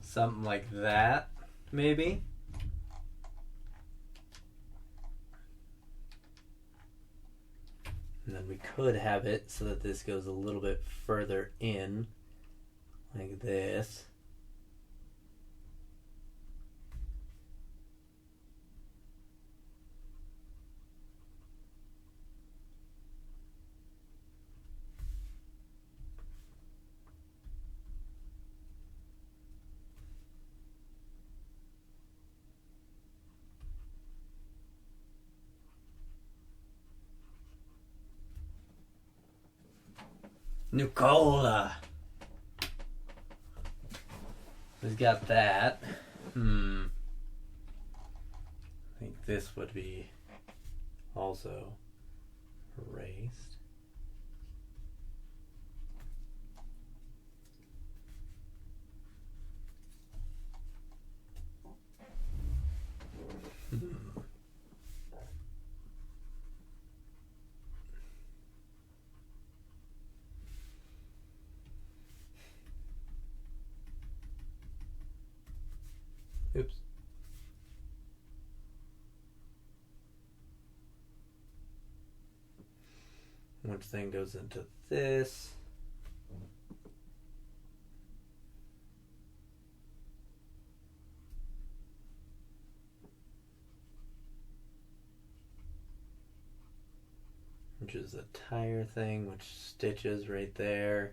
something like that, maybe. And then we could have it so that this goes a little bit further in, like this. Nuka-Cola. We've got that. I think this would be also erased. Oops. Which thing goes into this? is a tire thing, which stitches right there.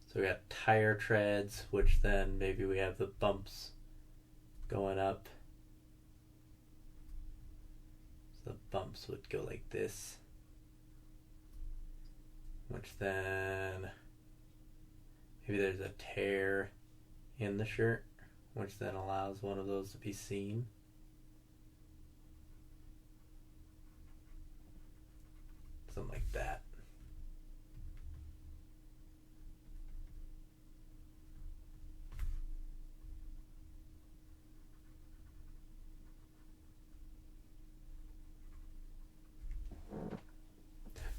So we got tire treads, which then maybe we have the bumps going up. So the bumps would go like this, which then maybe there's a tear in the shirt, which then allows one of those to be seen. Something like that.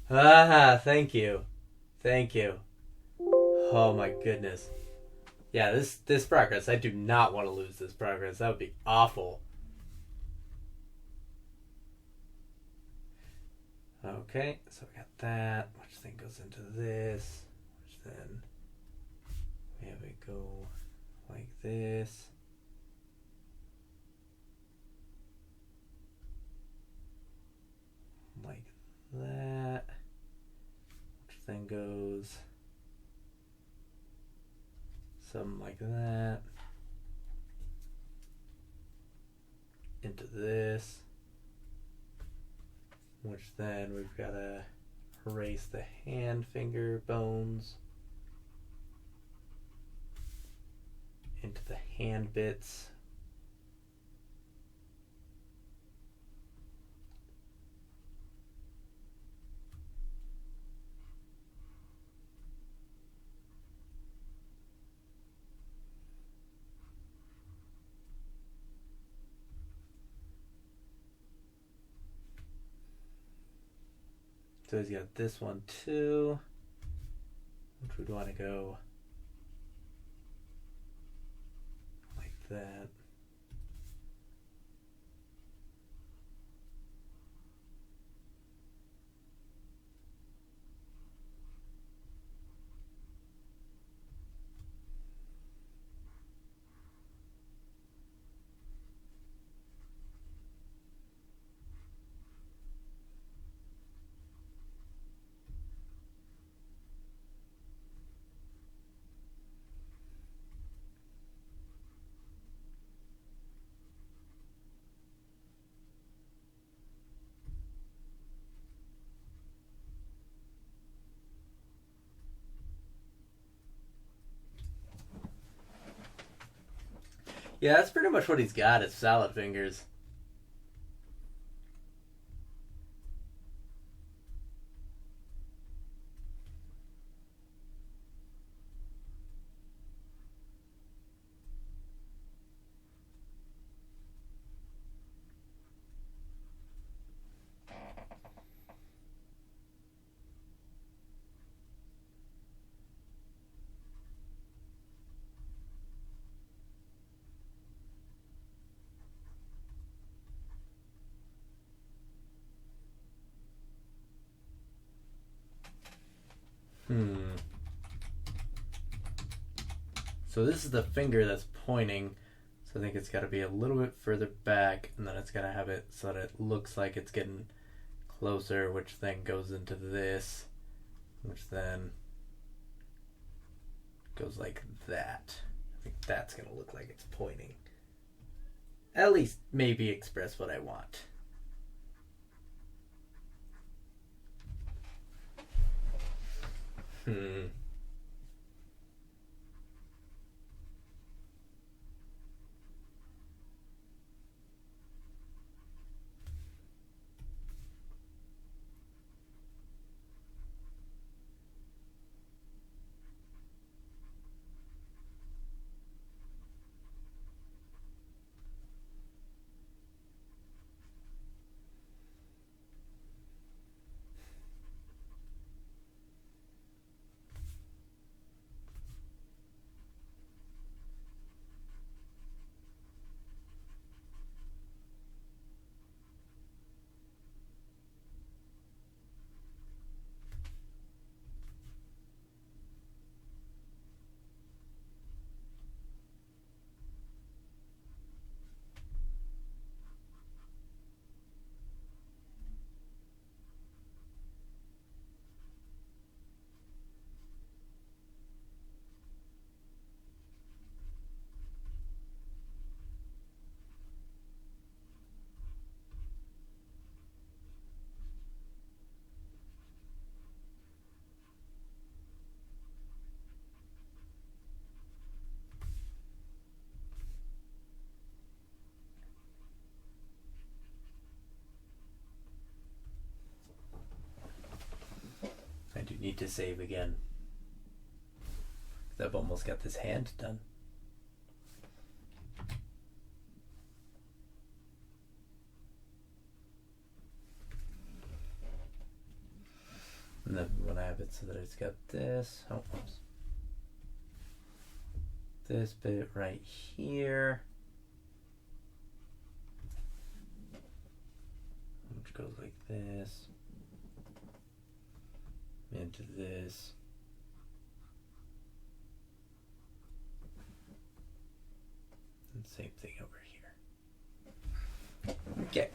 Ah, thank you. Thank you. Oh my goodness. Yeah, this progress, I do not want to lose this progress. That would be awful. Okay, so we got that, which then goes into this, which then we have it go like this. Like that, which then goes something like that into this, which then we've got to erase the hand finger bones into the hand bits. So he's got this one too, which we'd want to go like that. Yeah, that's pretty much what he's got is salad fingers. So this is the finger that's pointing. So I think it's got to be a little bit further back, and then it's got to have it so that it looks like it's getting closer, which then goes into this, which then goes like that. I think that's going to look like it's pointing. At least maybe express what I want. need to save again. I've almost got this hand done. And then when I have it so that it's got this, oh, oops. This bit right here, which goes like this, into this. And same thing over here. Okay.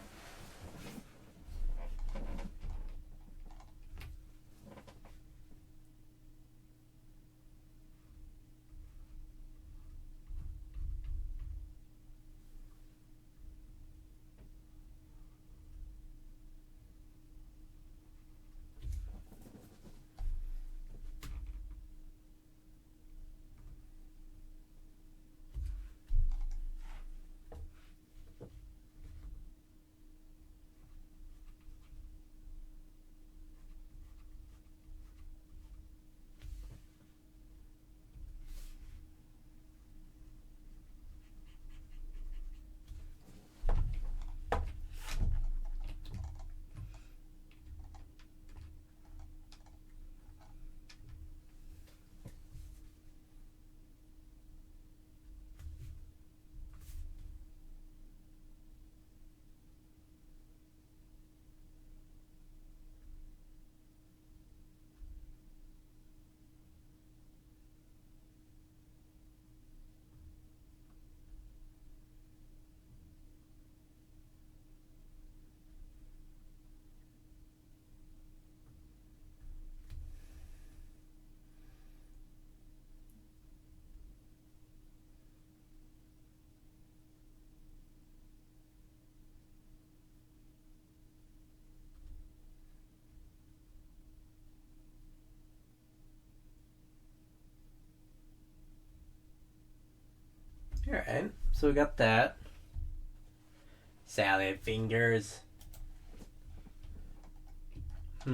Alright, so we got that. Salad fingers. I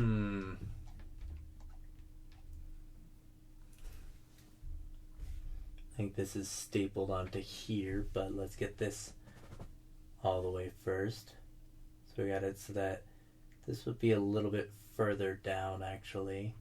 think this is stapled onto here, but let's get this all the way first. So we got it so that this would be a little bit further down, actually.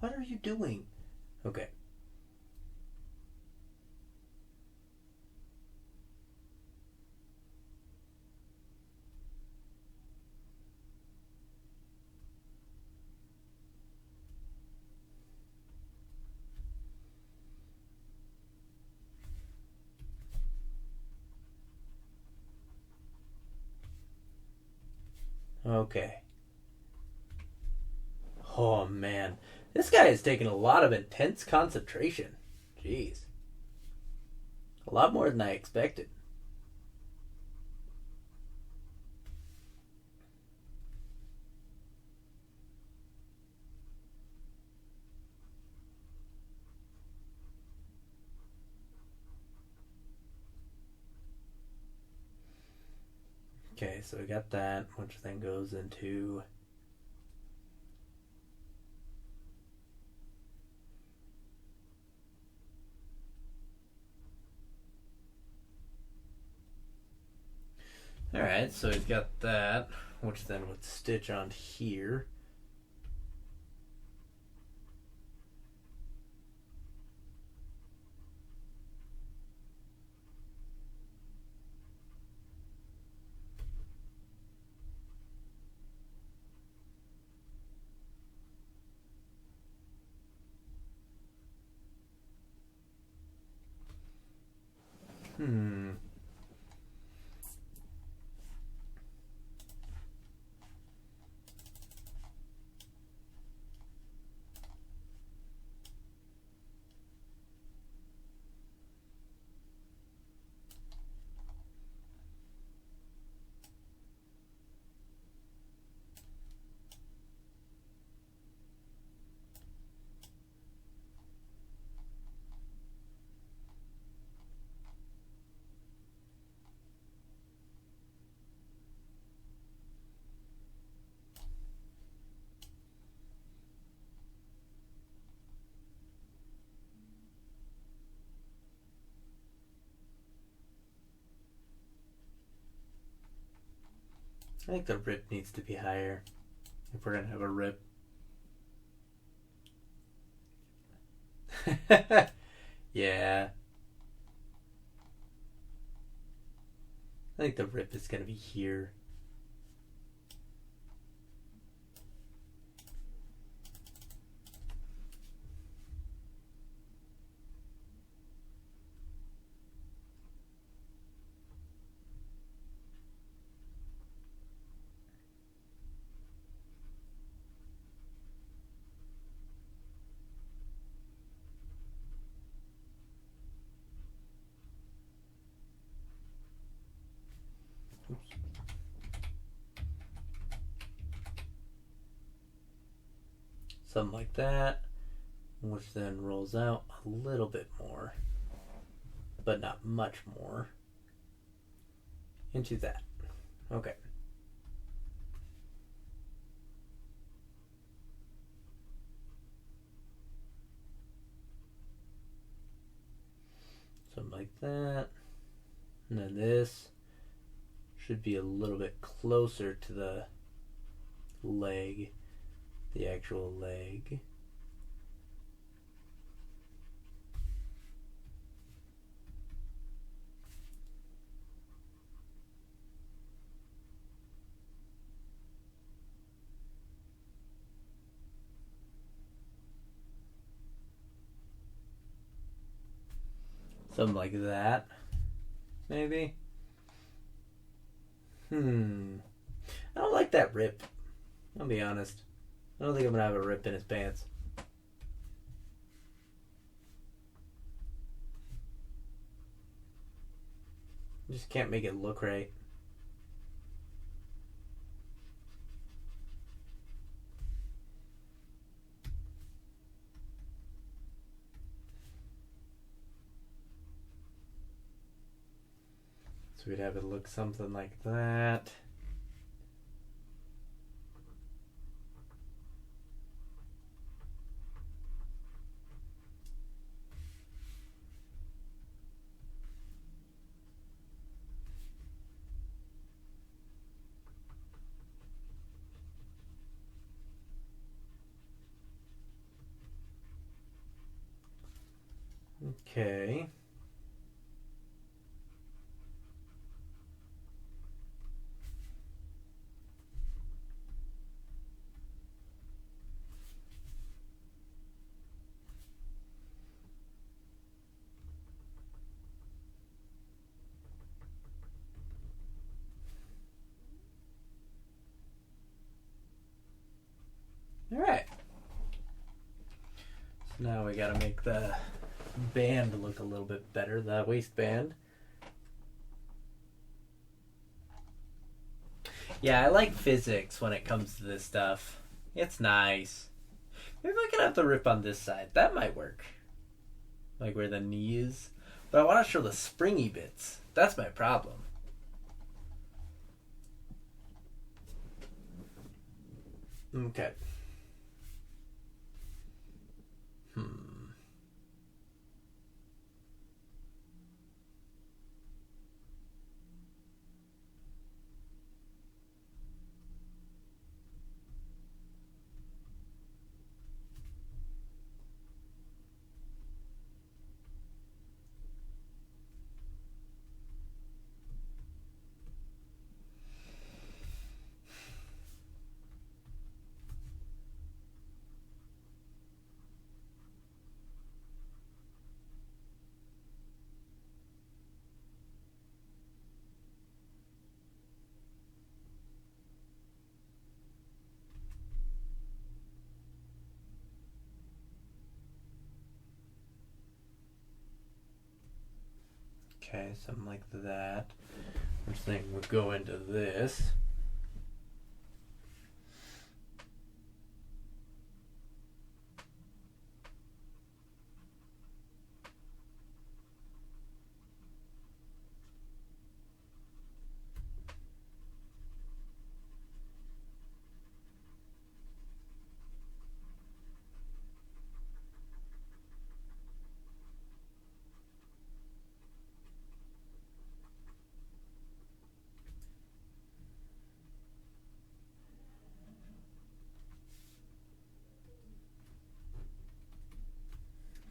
What are you doing? Okay. Okay. Oh man. This guy is taking a lot of intense concentration. Jeez. A lot more than I expected. Okay, so we got that, which then goes into Alright, so we've got that, which then would stitch on here. Hmm. I think the rip needs to be higher if we're gonna have a rip. Yeah. I think the rip is gonna be here. Oops. Something like that, which then rolls out a little bit more, but not much more, into that. Okay. Something like that. And then this should be a little bit closer to the leg, the actual leg. Something like that, maybe. I don't like that rip. I'll be honest. I don't think I'm gonna have a rip in his pants. Just can't make it look right. So we'd have it look something like that. Okay. All right. So now we gotta make the band look a little bit better, the waistband. Yeah, I like physics when it comes to this stuff. It's nice. Maybe I can have the rip on this side. That might work. Like where the knee is. But I want to show the springy bits. That's my problem. Okay. Okay, something like that. I'm saying we'll go into this.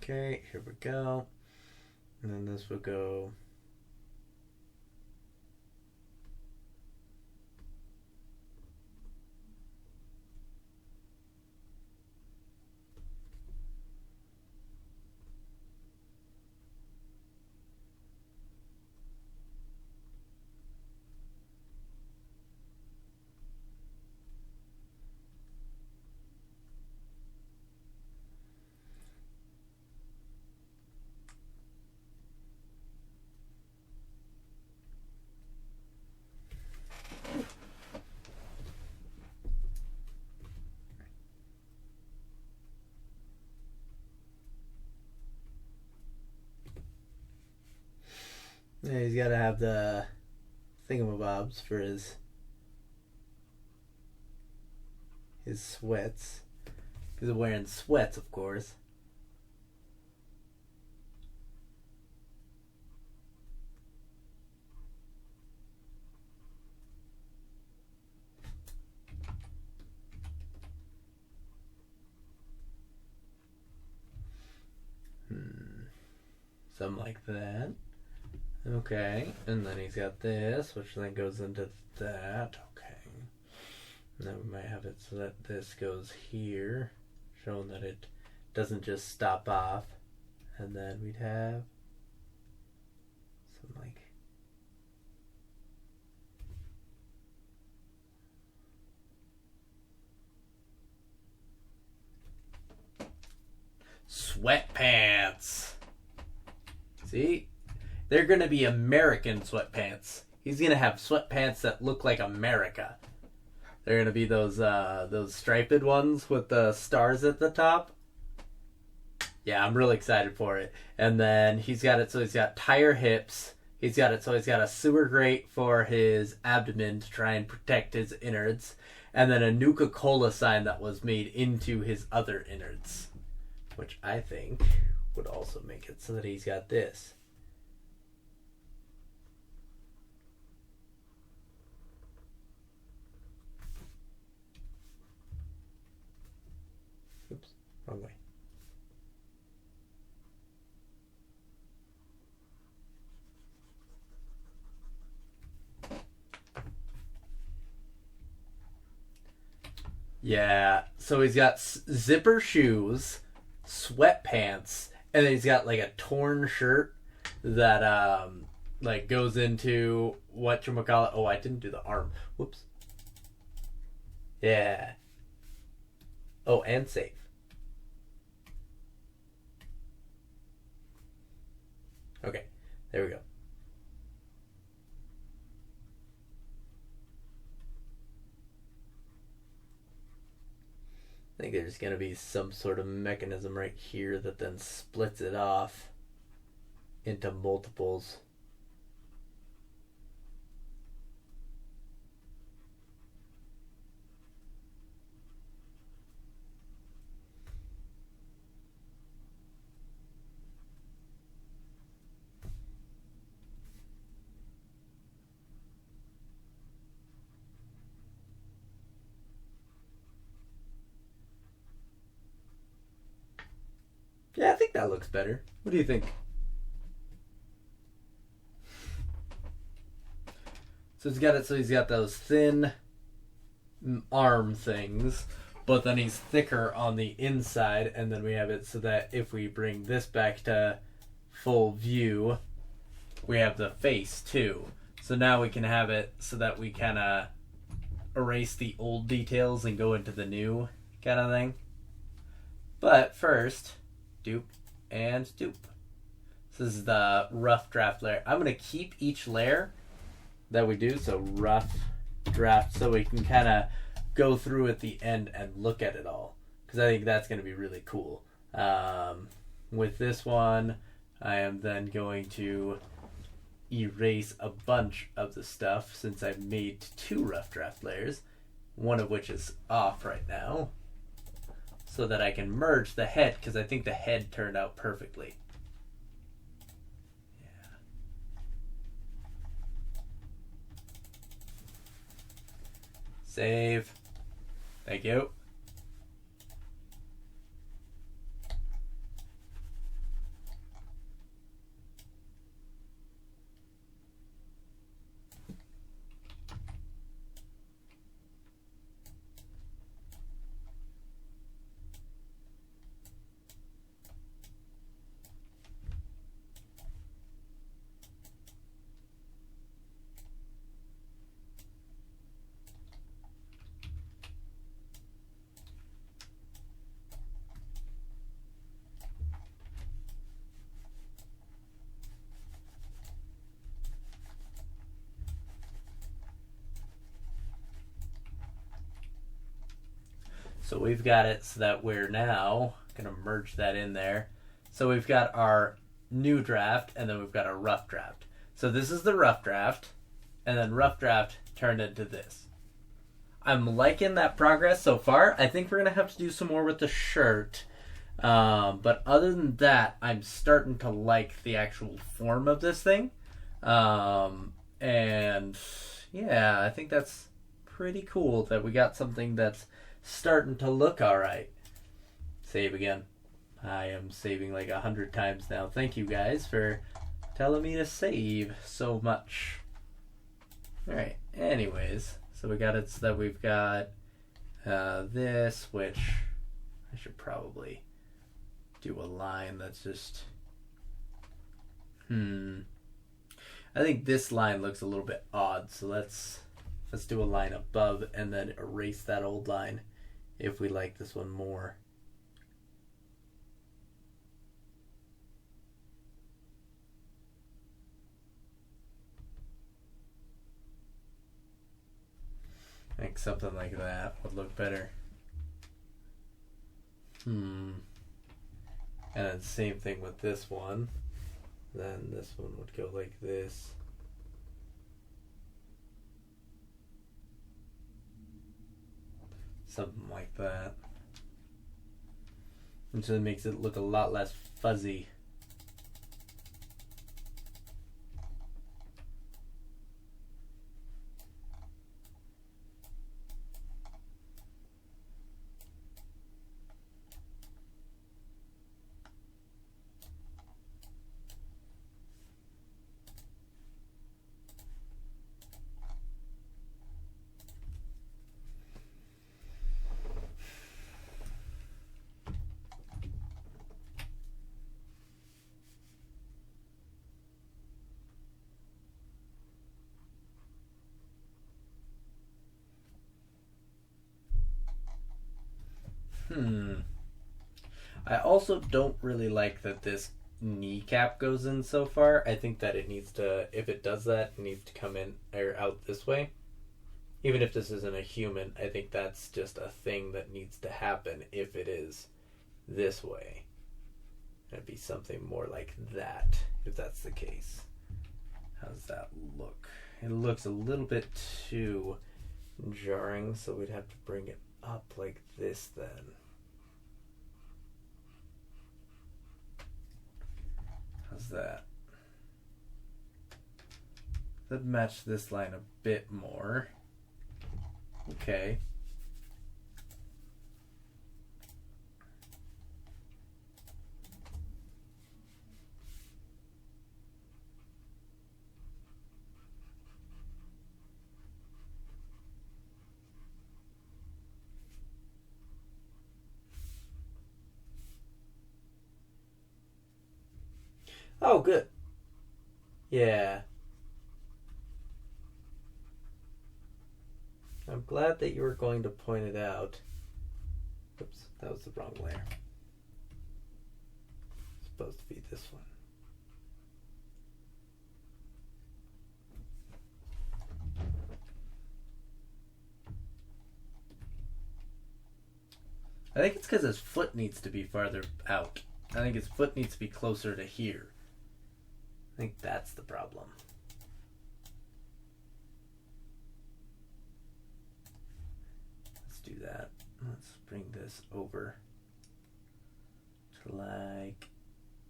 Okay, here we go. And then this will go. Yeah, he's got to have the thingamabobs for his sweats. He's wearing sweats, of course. Something like that. Okay, and then he's got this, which then goes into that. Okay. And then we might have it so that this goes here, showing that it doesn't just stop off. And then we'd have some like sweatpants. See? They're going to be American sweatpants. He's going to have sweatpants that look like America. They're going to be those striped ones with the stars at the top. Yeah, I'm really excited for it. And then he's got it so he's got tire hips. He's got it so he's got a sewer grate for his abdomen to try and protect his innards. And then a Nuka-Cola sign that was made into his other innards. Which I think would also make it so that he's got this. Oops, wrong way. Yeah. So he's got zipper shoes, sweatpants, and then he's got like a torn shirt that like goes into whatchamacallit. Oh, I didn't do the arm. Whoops. Yeah. Oh, and safe. Okay. There we go. I think there's going to be some sort of mechanism right here that then splits it off into multiples. Yeah, I think that looks better. What do you think? So he's got it. So he's got those thin arm things, but then he's thicker on the inside, and then we have it so that if we bring this back to full view, we have the face too. So now we can have it so that we kind of erase the old details and go into the new kind of thing. But first, dupe and dupe. This is the rough draft layer. I'm going to keep each layer that we do, so rough draft, so we can kind of go through at the end and look at it all, because I think that's going to be really cool. With this one, I am then going to erase a bunch of the stuff since I've made 2 rough draft layers, one of which is off right now, so that I can merge the head, because I think the head turned out perfectly. Yeah. Save. Thank you. So we've got it so that we're now going to merge that in there. So we've got our new draft, and then we've got our rough draft. So this is the rough draft, and then rough draft turned into this. I'm liking that progress so far. I think we're going to have to do some more with the shirt. But other than that, I'm starting to like the actual form of this thing. And yeah, I think that's pretty cool that we got something that's starting to look alright. Save again. I am saving like 100 times now. Thank you guys for telling me to save so much. Alright, anyways, so we got it so that we've got this, which I should probably do a line that's just I think this line looks a little bit odd, so let's do a line above and then erase that old line if we like this one more. I think something like that would look better. And then same thing with this one. Then this one would go like this. Something like that. And so it makes it look a lot less fuzzy. I also don't really like that this kneecap goes in so far. I think that it needs to, if it does that, it needs to come in or out this way. Even if this isn't a human, I think that's just a thing that needs to happen if it is this way. It'd be something more like that, if that's the case. How does that look? It looks a little bit too jarring, so we'd have to bring it up like this then. How's that? That'd match this line a bit more. Okay. Oh, good. Yeah. I'm glad that you were going to point it out. Oops, that was the wrong layer. It's supposed to be this one. I think it's because his foot needs to be farther out. I think his foot needs to be closer to here. I think that's the problem. Let's do that. Let's bring this over to like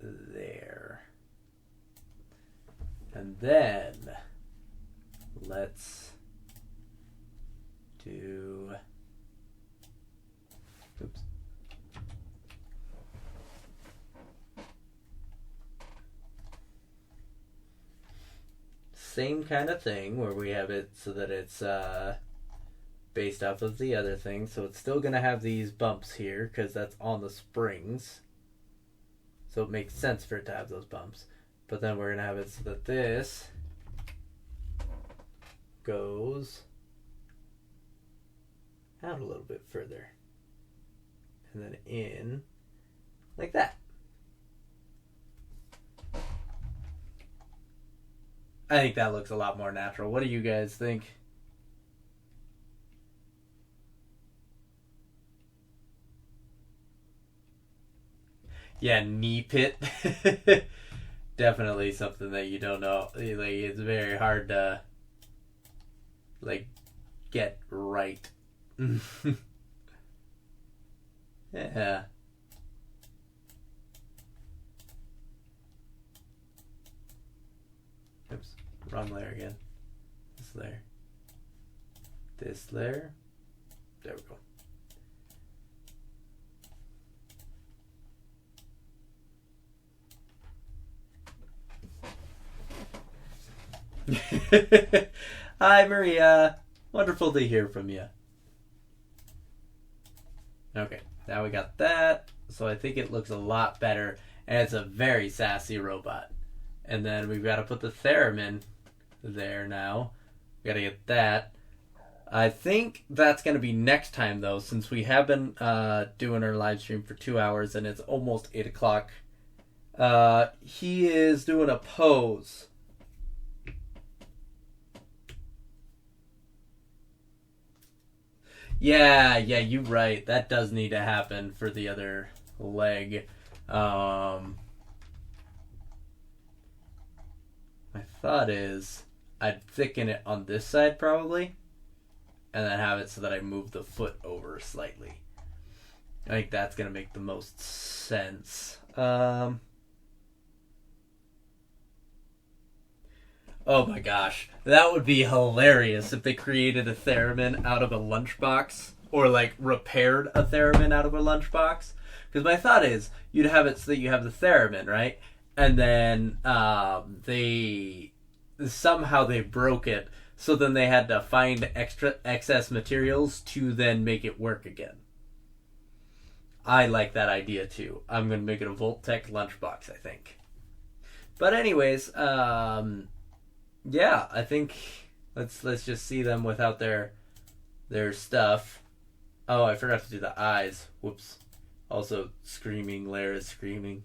there. And then let's do, oops. Same kind of thing where we have it so that it's based off of the other thing. So it's still going to have these bumps here because that's on the springs. So it makes sense for it to have those bumps. But then we're going to have it so that this goes out a little bit further. And then in like that. I think that looks a lot more natural. What do you guys think? Yeah, knee pit. Definitely something that you don't know. Like, it's very hard to like get right. Yeah. Oops, wrong layer again. This layer. This layer. There we go. Hi, Maria. Wonderful to hear from you. Okay, now we got that. So I think it looks a lot better. And it's a very sassy robot. And then we've got to put the theremin there now. We got to get that. I think that's going to be next time, though, since we have been doing our live stream for 2 hours and it's almost 8 o'clock. He is doing a pose. Yeah, you're right. That does need to happen for the other leg. My thought is I'd thicken it on this side probably, and then have it so that I move the foot over slightly. I think that's going to make the most sense. Oh my gosh. That would be hilarious if they created a theremin out of a lunchbox, or like repaired a theremin out of a lunchbox. Because my thought is you'd have it so that you have the theremin, right? And then they broke it, so then they had to find excess materials to then make it work again. I like that idea too. I'm going to make it a Voltec lunchbox, I think. But anyways, yeah, I think let's just see them without their stuff. Oh, I forgot to do the eyes. Whoops. Also, screaming. Lair is screaming.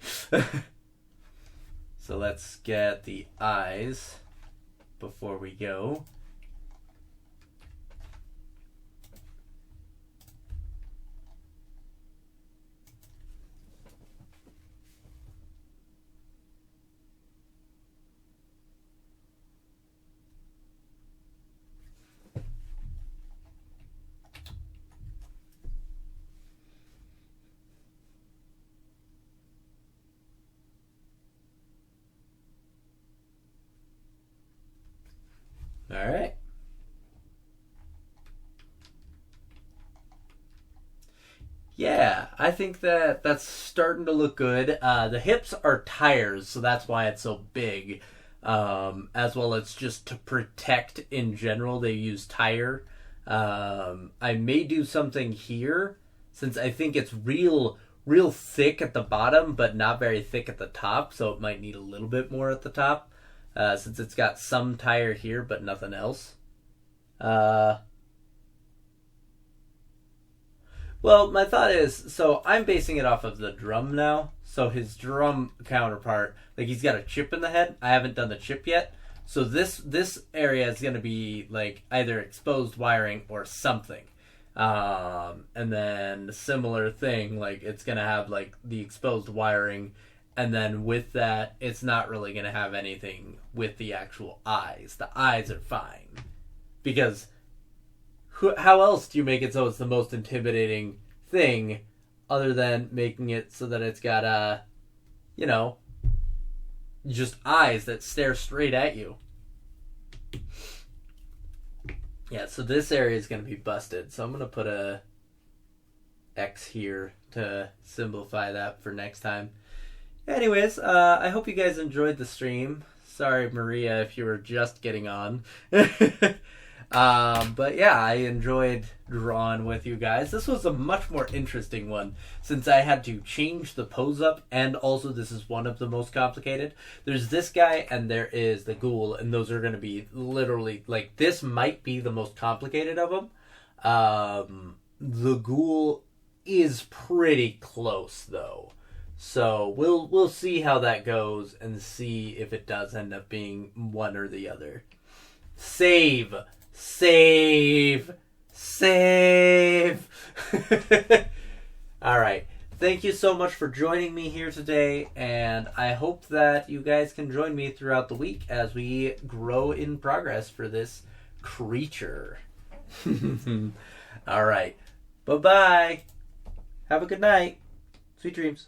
So let's get the eyes before we go. All right. Yeah, I think that that's starting to look good. The hips are tires, so that's why it's so big. As well as just to protect in general, they use tire. I may do something here since I think it's real thick at the bottom, but not very thick at the top, so it might need a little bit more at the top. Since it's got some tire here, but nothing else. Well, my thought is, so I'm basing it off of the drum now. So his drum counterpart, like he's got a chip in the head. I haven't done the chip yet. So this area is going to be like either exposed wiring or something. And then similar thing, like it's going to have like the exposed wiring. And then with that, it's not really going to have anything with the actual eyes. The eyes are fine. Because how else do you make it so it's the most intimidating thing other than making it so that it's got just eyes that stare straight at you? Yeah, so this area is going to be busted. So I'm going to put a X here to simplify that for next time. Anyways, I hope you guys enjoyed the stream. Sorry, Maria, if you were just getting on. But yeah, I enjoyed drawing with you guys. This was a much more interesting one since I had to change the pose up, and also this is one of the most complicated. There's this guy and there is the ghoul, and those are going to be literally, like, this might be the most complicated of them. The ghoul is pretty close though. So we'll see how that goes and see if it does end up being one or the other. Save! Alright. Thank you so much for joining me here today, and I hope that you guys can join me throughout the week as we grow in progress for this creature. Alright. Bye-bye. Have a good night. Sweet dreams.